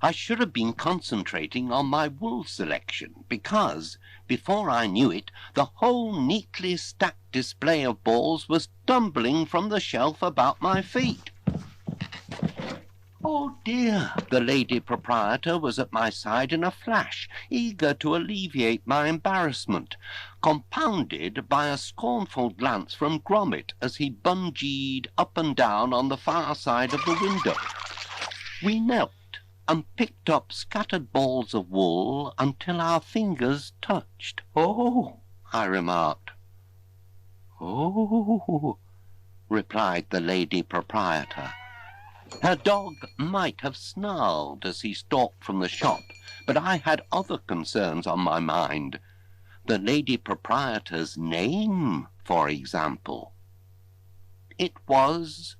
I should have been concentrating on my wool selection, because, before I knew it, the whole neatly stacked display of balls was tumbling from the shelf about my feet. "Oh dear!" The lady proprietor was at my side in a flash, eager to alleviate my embarrassment, compounded by a scornful glance from Gromit as he bungeed up and down on the far side of the window. We knelt and picked up scattered balls of wool until our fingers touched. "Oh," I remarked. "Oh," replied the lady proprietor. Her dog might have snarled as he stalked from the shop, but I had other concerns on my mind. The lady proprietor's name, for example. It was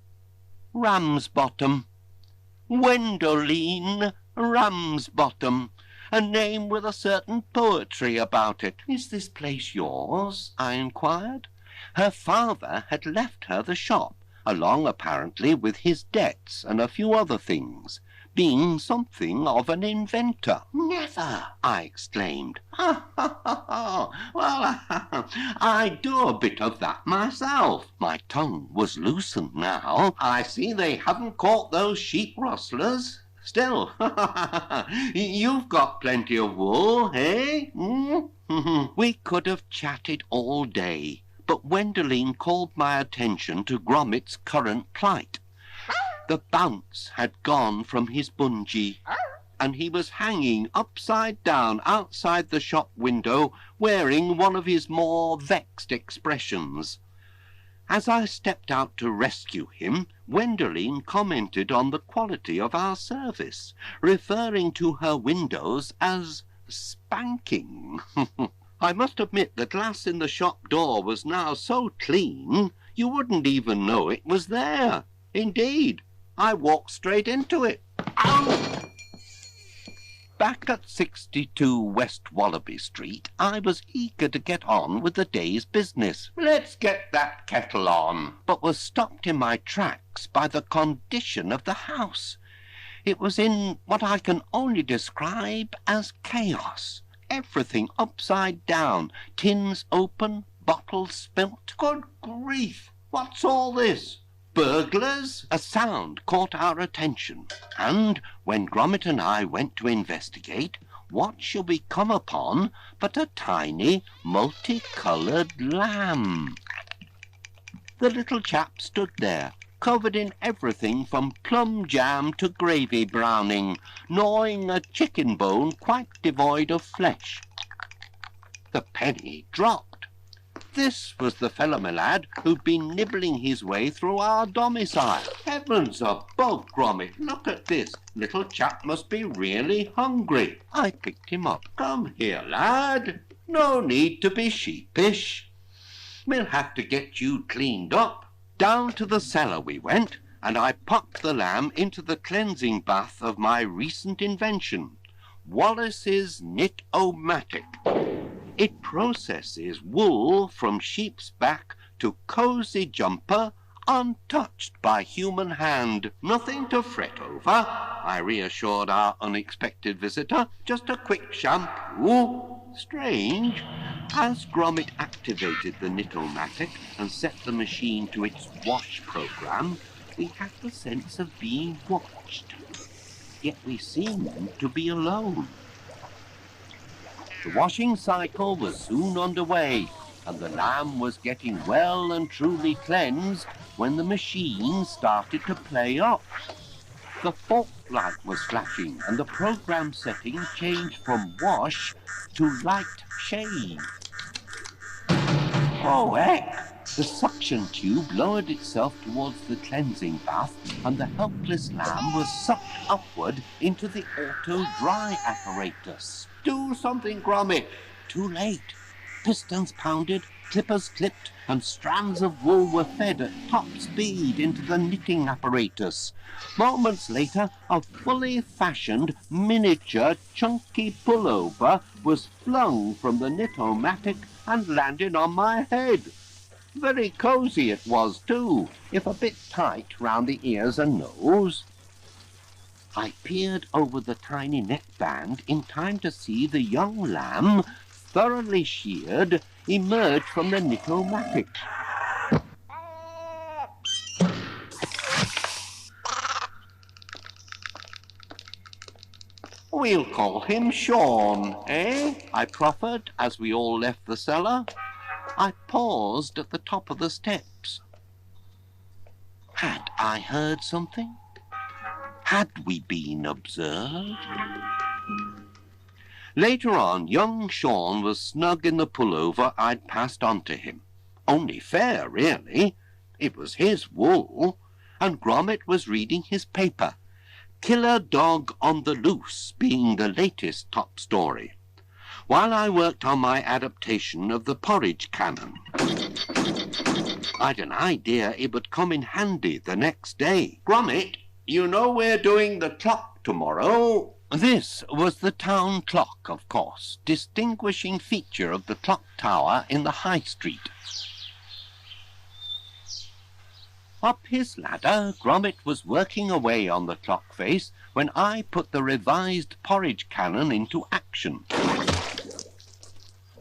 Ramsbottom. Gwendoline Ramsbottom, a name with a certain poetry about it. "Is this place yours?" I inquired. Her father had left her the shop, along apparently with his debts and a few other things, being something of an inventor. "Never!" I exclaimed. "Ha, ha, ha, ha. Well, I do a bit of that myself." My tongue was loosened now. "I see they haven't caught those sheep rustlers. Still, you've got plenty of wool, eh?" We could have chatted all day, but Gwendoline called my attention to Gromit's current plight. The bounce had gone from his bungee, and he was hanging upside down outside the shop window, wearing one of his more vexed expressions. As I stepped out to rescue him, Gwendoline commented on the quality of our service, referring to her windows as spanking. I must admit the glass in the shop door was now so clean you wouldn't even know it was there. Indeed, I walked straight into it. Ow! Back at 62 West Wallaby Street, I was eager to get on with the day's business. "Let's get that kettle on," but was stopped in my tracks by the condition of the house. It was in what I can only describe as chaos. Everything upside down, tins open, bottles spilt. "Good grief, what's all this? Burglars?" A sound caught our attention, and when Gromit and I went to investigate, what should we come upon but a tiny, multicoloured lamb? The little chap stood there, covered in everything from plum jam to gravy browning, gnawing a chicken bone quite devoid of flesh. The penny dropped. This was the fellow, my lad, who'd been nibbling his way through our domicile. "Heavens above, Gromit, look at this. Little chap must be really hungry." I picked him up. "Come here, lad. No need to be sheepish. We'll have to get you cleaned up." Down to the cellar we went, and I popped the lamb into the cleansing bath of my recent invention, Wallace's Knit-O-Matic. It processes wool from sheep's back to cozy jumper untouched by human hand. Nothing to fret over, I reassured our unexpected visitor. Just a quick shampoo. Strange. As Gromit activated the Knit-O-Matic and set the machine to its wash program, we had the sense of being watched. Yet we seemed to be alone. The washing cycle was soon underway, and the lamb was getting well and truly cleansed when the machine started to play up. The fault light was flashing, and the program setting changed from wash to light shade. Oh heck! The suction tube lowered itself towards the cleansing bath, and the helpless lamb was sucked upward into the auto-dry apparatus. Do something, Gromit! Too late. Pistons pounded, clippers clipped, and strands of wool were fed at top speed into the knitting apparatus. Moments later, a fully fashioned, miniature, chunky pullover was flung from the Knit-O-Matic and landed on my head. Very cosy it was too, if a bit tight round the ears and nose. I peered over the tiny neckband in time to see the young lamb, thoroughly sheared, emerge from the Knit-O-Matic. We'll call him Sean, eh? I proffered as we all left the cellar. I paused at the top of the steps. Had I heard something? Had we been observed? Later on, young Sean was snug in the pullover I'd passed on to him. Only fair, really. It was his wool, and Gromit was reading his paper, Killer Dog on the Loose being the latest top story, while I worked on my adaptation of the porridge cannon. I'd an idea it would come in handy the next day. Gromit, you know we're doing the clock tomorrow. This was the town clock, of course, distinguishing feature of the clock tower in the high street. Up his ladder, Gromit was working away on the clock face when I put the revised porridge cannon into action.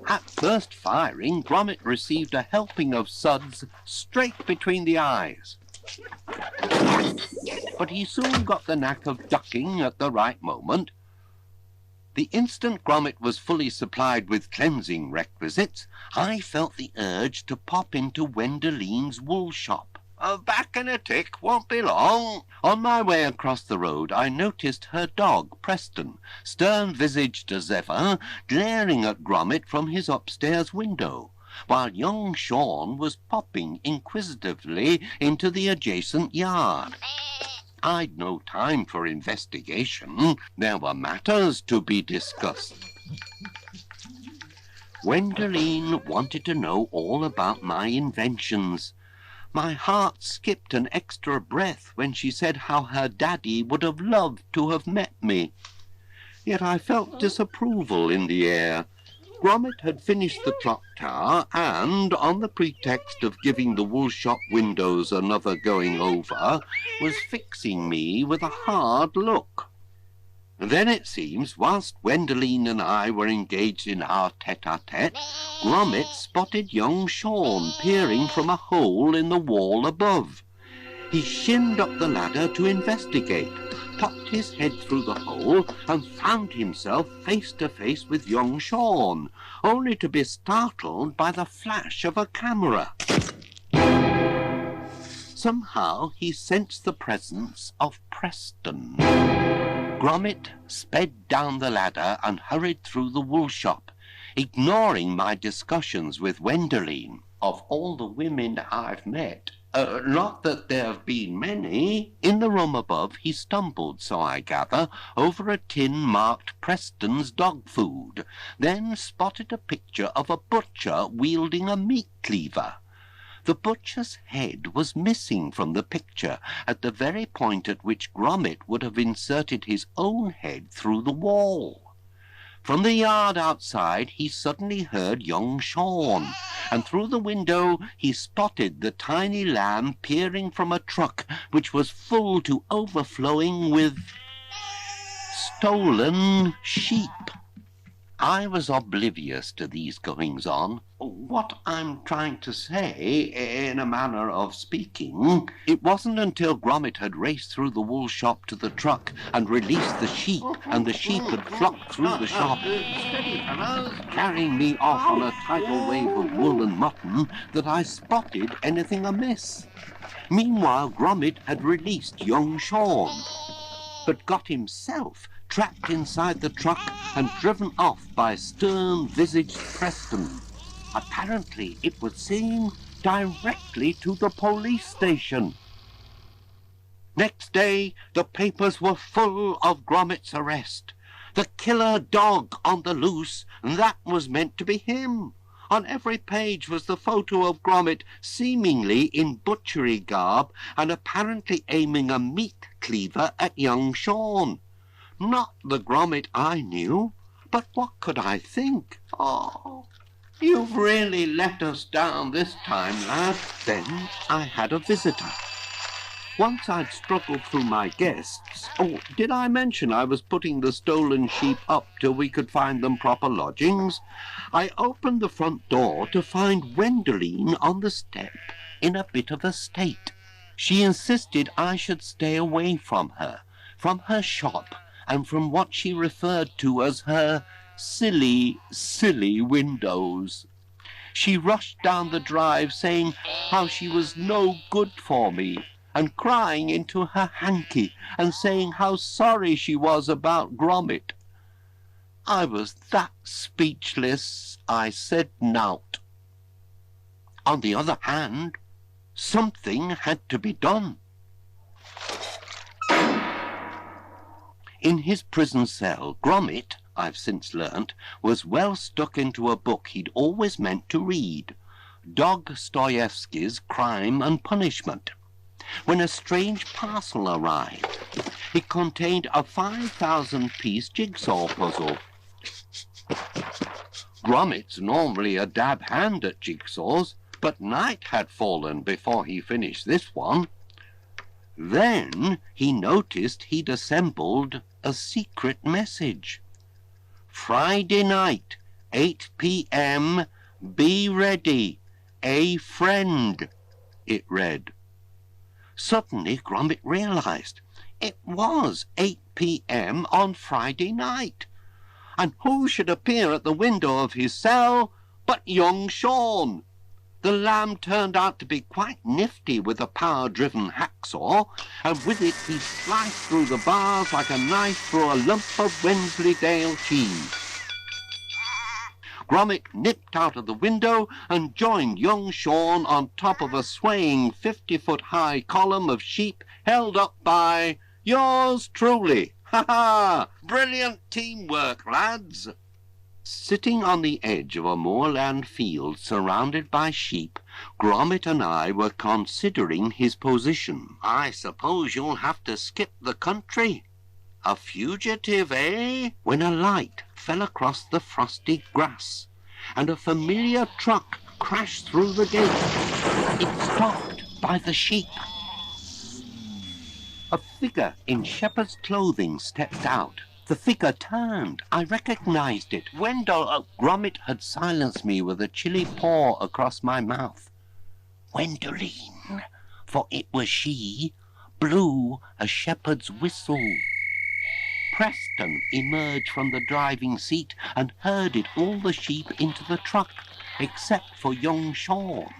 At first firing, Gromit received a helping of suds straight between the eyes. But he soon got the knack of ducking at the right moment. The instant Gromit was fully supplied with cleansing requisites, I felt the urge to pop into Gwendoline's wool shop. Back in a tick, won't be long. On my way across the road, I noticed her dog, Preston, stern-visaged as ever, glaring at Gromit from his upstairs window, while young Sean was popping inquisitively into the adjacent yard. I'd no time for investigation. There were matters to be discussed. Gwendoline wanted to know all about my inventions. My heart skipped an extra breath when she said how her daddy would have loved to have met me. Yet I felt disapproval in the air. Gromit had finished the clock tower and, on the pretext of giving the wool shop windows another going over, was fixing me with a hard look. Then it seems, whilst Gwendoline and I were engaged in our tete-a-tete, Gromit spotted young Sean peering from a hole in the wall above. He shinned up the ladder to investigate, popped his head through the hole, and found himself face to face with young Sean, only to be startled by the flash of a camera. Somehow he sensed the presence of Preston. Gromit sped down the ladder and hurried through the wool shop, ignoring my discussions with Gwendoline. Of all the women I've met, not that there have been many. In the room above he stumbled, so I gather, over a tin marked Preston's dog food, then spotted a picture of a butcher wielding a meat cleaver. The butcher's head was missing from the picture at the very point at which Gromit would have inserted his own head through the wall. From the yard outside he suddenly heard young Sean, and through the window he spotted the tiny lamb peering from a truck which was full to overflowing with stolen sheep. I was oblivious to these goings-on. What I'm trying to say, in a manner of speaking, it wasn't until Gromit had raced through the wool shop to the truck and released the sheep, and the sheep had flocked through the shop, carrying me off on a tidal wave of wool and mutton, that I spotted anything amiss. Meanwhile, Gromit had released young Sean, but got himself trapped inside the truck and driven off by stern-visaged Preston. Apparently, it would seem, directly to the police station. Next day, the papers were full of Gromit's arrest. The killer dog on the loose, and that was meant to be him. On every page was the photo of Gromit, seemingly in butchery garb, and apparently aiming a meat cleaver at young Sean. Not the Gromit I knew, but what could I think? Oh, you've really let us down this time, lad. Then I had a visitor. Once I'd struggled through my guests. Oh, did I mention I was putting the stolen sheep up till we could find them proper lodgings? I opened the front door to find Gwendoline on the step in a bit of a state. She insisted I should stay away from her shop, and from what she referred to as her silly, silly windows. She rushed down the drive saying how she was no good for me, and crying into her hanky, and saying how sorry she was about Gromit. I was that speechless, I said nought. On the other hand, something had to be done. In his prison cell, Gromit, I've since learnt, was well stuck into a book he'd always meant to read, Dostoevsky's Crime and Punishment, when a strange parcel arrived. It contained a 5,000-piece jigsaw puzzle. Gromit's normally a dab hand at jigsaws, but night had fallen before he finished this one. Then he noticed he'd assembled a secret message. Friday night, 8 p.m., be ready, a friend, it read. Suddenly Gromit realized it was 8 p.m. on Friday night, and who should appear at the window of his cell but young Sean. The lamb turned out to be quite nifty with a power-driven hacksaw, and with it he sliced through the bars like a knife through a lump of Wensleydale cheese. Gromit nipped out of the window and joined young Sean on top of a swaying 50-foot-high column of sheep held up by yours truly. Ha ha! Brilliant teamwork, lads! Sitting on the edge of a moorland field surrounded by sheep, Gromit and I were considering his position. I suppose you'll have to skip the country. A fugitive, eh? When a light fell across the frosty grass, and a familiar truck crashed through the gate. It stopped by the sheep. A figure in shepherd's clothing stepped out. The figure turned. I recognized it. Gromit had silenced me with a chilly paw across my mouth. Gwendoline, for it was she, blew a shepherd's whistle. Preston emerged from the driving seat and herded all the sheep into the truck, except for young Sean.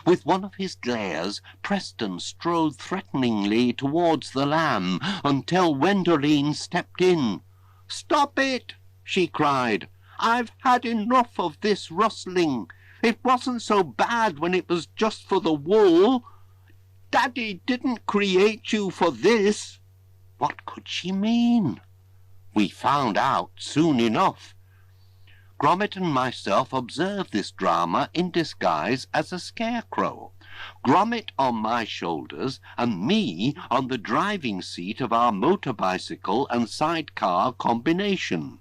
With one of his glares, Preston strode threateningly towards the lamb until Gwendoline stepped in. "Stop it!" she cried. "I've had enough of this rustling. It wasn't so bad when it was just for the wool. Daddy didn't create you for this." What could she mean? We found out soon enough. Gromit and myself observed this drama in disguise as a scarecrow. Gromit on my shoulders and me on the driving seat of our motor bicycle and sidecar combination.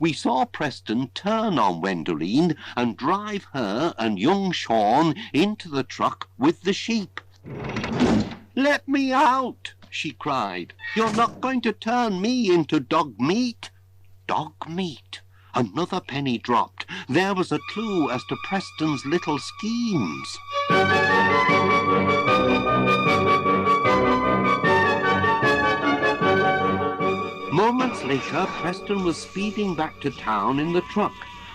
We saw Preston turn on Gwendoline and drive her and young Sean into the truck with the sheep. "Let me out!" she cried. "You're not going to turn me into dog meat." Dog meat! Another penny dropped. There was a clue as to Preston's little schemes. Moments later, Preston was speeding back to town in the truck.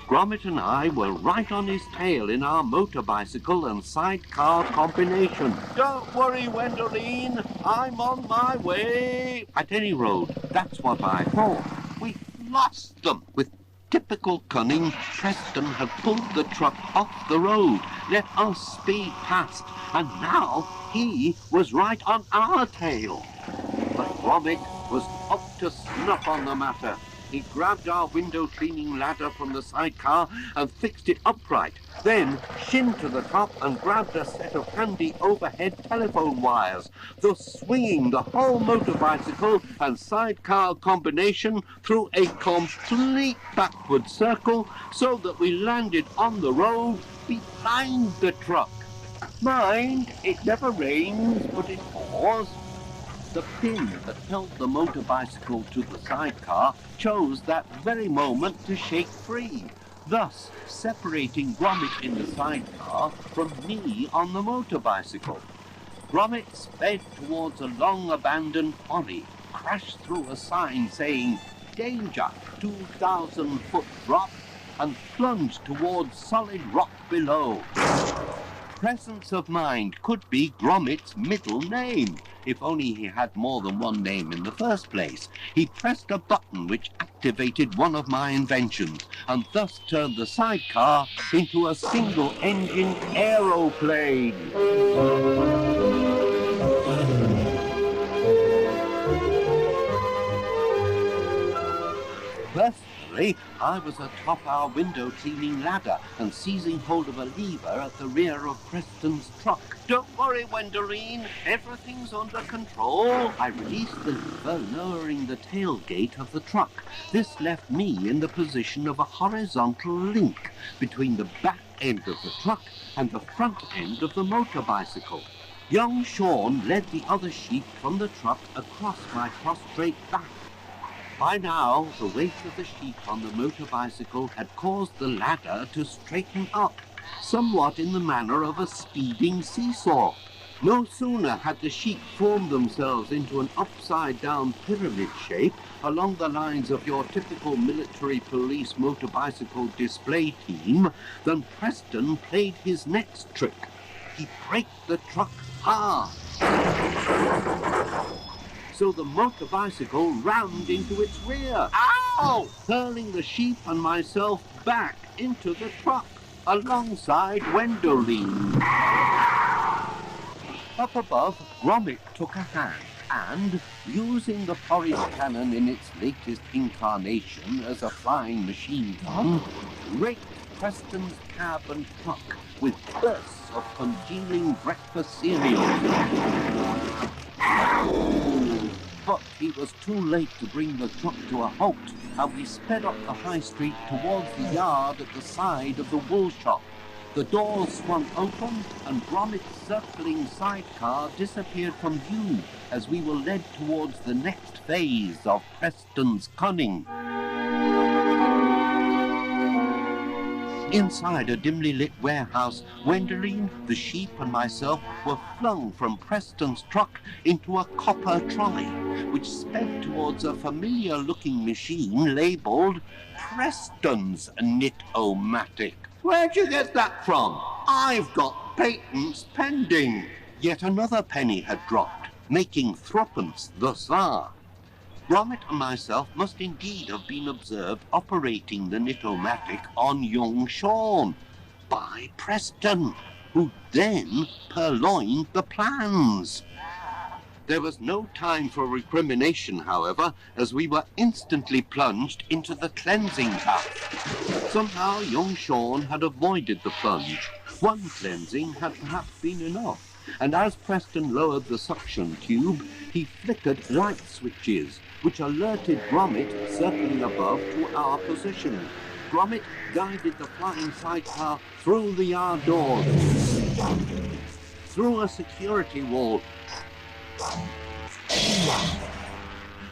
Gromit and I were right on his tail in our motor bicycle and sidecar combination. "Don't worry, Gwendoline, I'm on my way." At any road, that's what I thought. We lost them. With typical cunning, Preston had pulled the truck off the road, let us speed past, and now he was right on our tail. But Gromit was up to snuff on the matter. He grabbed our window cleaning ladder from the sidecar and fixed it upright, then shinned to the top and grabbed a set of handy overhead telephone wires, thus swinging the whole motor bicycle and sidecar combination through a complete backward circle so that we landed on the road behind the truck. Mind, it never rains, but it pours. The pin that held the motor bicycle to the sidecar chose that very moment to shake free, thus separating Gromit in the sidecar from me on the motor bicycle. Gromit sped towards a long-abandoned quarry, crashed through a sign saying, "Danger, 2,000-foot drop," and plunged towards solid rock below. Presence of mind could be Gromit's middle name, if only he had more than one name in the first place. He pressed a button which activated one of my inventions, and thus turned the sidecar into a single-engine aeroplane. Personally, I was atop our window cleaning ladder and seizing hold of a lever at the rear of Preston's truck. "Don't worry, Gwendoline, everything's under control." I released the lever, lowering the tailgate of the truck. This left me in the position of a horizontal link between the back end of the truck and the front end of the motor bicycle. Young Sean led the other sheep from the truck across my prostrate back. By now, the weight of the sheep on the motor bicycle had caused the ladder to straighten up, somewhat in the manner of a speeding seesaw. No sooner had the sheep formed themselves into an upside-down pyramid shape along the lines of your typical military police motor bicycle display team than Preston played his next trick. He braked the truck hard, so the motor bicycle rammed into its rear, ow! Hurling the sheep and myself back into the truck, alongside Gwendoline. Up above, Gromit took a hand, and, using the porridge cannon in its latest incarnation as a flying machine gun, raked Preston's cab and truck with bursts of congealing breakfast cereal. But he was too late to bring the truck to a halt, and we sped up the high street towards the yard at the side of the wool shop. The doors swung open, and Gromit's circling sidecar disappeared from view as we were led towards the next phase of Preston's cunning. Inside a dimly lit warehouse, Gwendoline, the sheep, and myself were flung from Preston's truck into a copper trolley, which sped towards a familiar-looking machine labelled Preston's Knit-O-Matic. "Where'd you get that from? I've got patents pending." Yet another penny had dropped, making threepence thus far. Gromit and myself must indeed have been observed operating the Knit-O-Matic on young Sean by Preston, who then purloined the plans. There was no time for recrimination, however, as we were instantly plunged into the cleansing bath. Somehow young Sean had avoided the plunge. One cleansing had perhaps been enough, and as Preston lowered the suction tube, he flickered light switches, which alerted Gromit, circling above, to our position. Gromit guided the flying sidecar through the yard doors, through a security wall,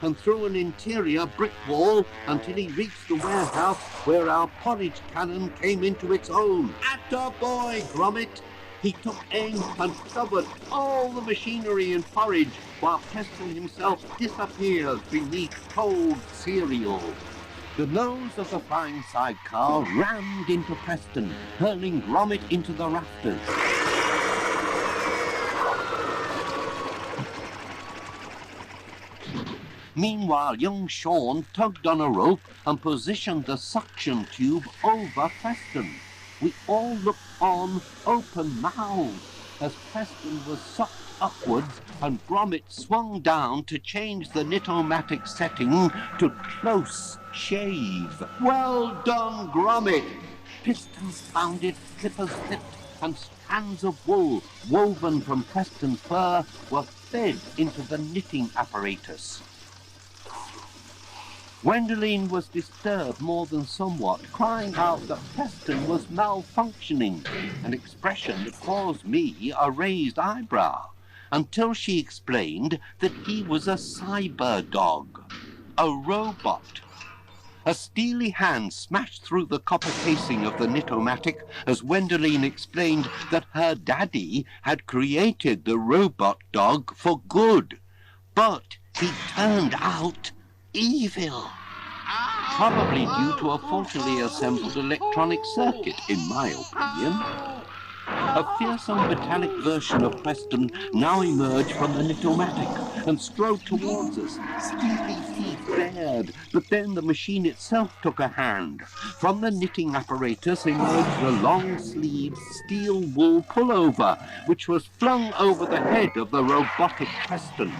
and through an interior brick wall until he reached the warehouse where our porridge cannon came into its own. Atta boy, Gromit! He took aim and covered all the machinery in porridge while Preston himself disappeared beneath cold cereal. The nose of the flying sidecar rammed into Preston, hurling Gromit into the rafters. Meanwhile, young Sean tugged on a rope and positioned the suction tube over Preston. We all looked on, open-mouthed, as Preston was sucked upwards and Gromit swung down to change the Nitomatic setting to close shave. Well done, Gromit! Pistons sounded, clippers clipped, and strands of wool woven from Preston's fur were fed into the knitting apparatus. Gwendoline was disturbed more than somewhat, crying out that Preston was malfunctioning, an expression that caused me a raised eyebrow, until she explained that he was a cyber dog, a robot. A steely hand smashed through the copper casing of the Nitomatic as Gwendoline explained that her daddy had created the robot dog for good, but he turned out evil. Probably due to a faultily assembled electronic circuit, in my opinion. A fearsome metallic version of Preston now emerged from the Nitomatic and strode towards us, steely teeth bared, but then the machine itself took a hand. From the knitting apparatus emerged a long-sleeved steel wool pullover, which was flung over the head of the robotic Preston.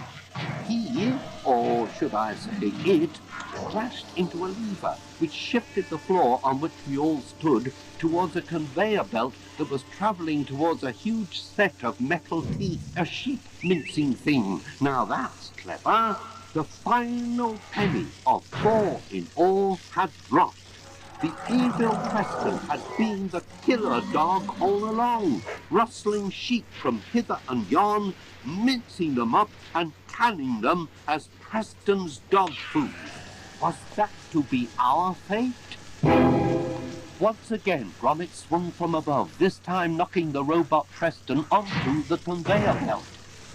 He, or should I say it, crashed into a lever which shifted the floor on which we all stood towards a conveyor belt that was travelling towards a huge set of metal teeth, a sheep mincing thing. Now that's clever. The final penny of 4 in all had dropped. The evil Preston had been the killer dog all along, rustling sheep from hither and yon, mincing them up and canning them as Preston's dog food. Was that to be our fate? Once again, Gromit swung from above, this time knocking the robot Preston onto the conveyor belt.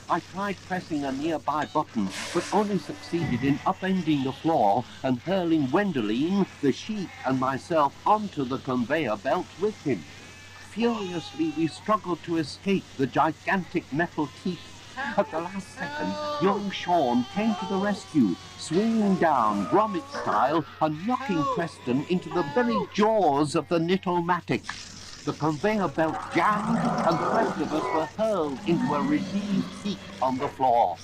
I tried pressing a nearby button, but only succeeded in upending the floor and hurling Gwendoline, the sheep, and myself onto the conveyor belt with him. Furiously, we struggled to escape the gigantic metal teeth. At the last second, young Sean came to the rescue, swinging down Gromit style and knocking Preston into the very jaws of the Nitomatic. The conveyor belt jammed and the rest of us were hurled into a relieved heap on the floor.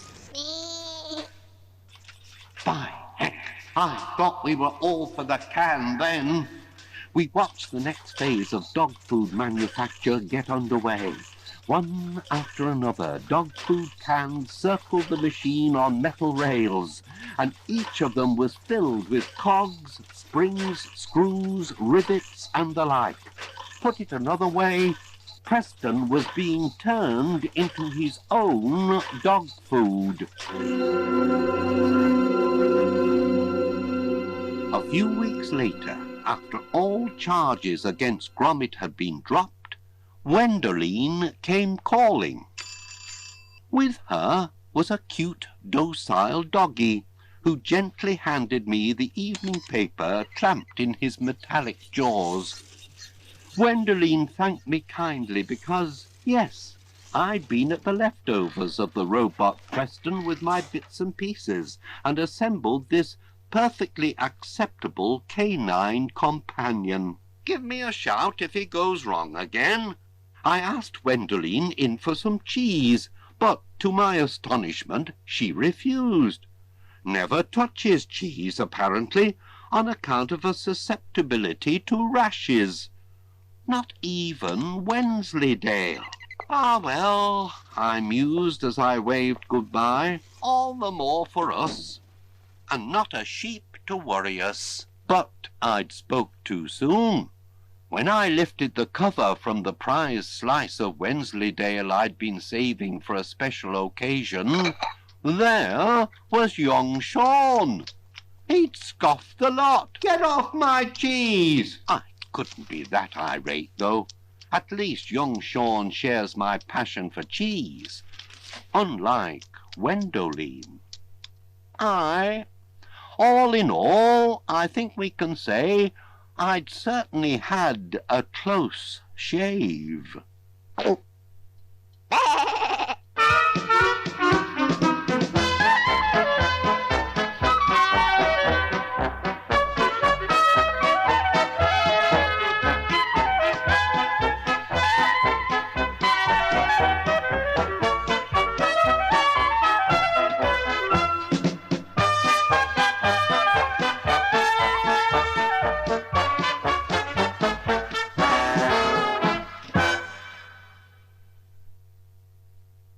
By heck, I thought we were all for the can then. We watched the next phase of dog food manufacture get underway. One after another, dog food cans circled the machine on metal rails, and each of them was filled with cogs, springs, screws, rivets, and the like. Put it another way, Preston was being turned into his own dog food. A few weeks later, after all charges against Gromit had been dropped, Gwendoline came calling. With her was a cute, docile doggy, who gently handed me the evening paper clamped in his metallic jaws. Gwendoline thanked me kindly because, yes, I'd been at the leftovers of the robot Preston with my bits and pieces and assembled this perfectly acceptable canine companion. Give me a shout if he goes wrong again. I asked Gwendoline in for some cheese, but To my astonishment, she refused. Never touches cheese, apparently, on account of a susceptibility to rashes. Not even Wensleydale. Ah, well, I mused as I waved goodbye, all the more for us, and not a sheep to worry us. But I'd spoke too soon. When I lifted the cover from the prized slice of Wensleydale I'd been saving for a special occasion, there was young Sean. He'd scoffed the lot. "Get off my cheese!" I couldn't be that irate, though. At least young Sean shares my passion for cheese, unlike Gwendoline. All in all, I think we can say I'd certainly had a close shave.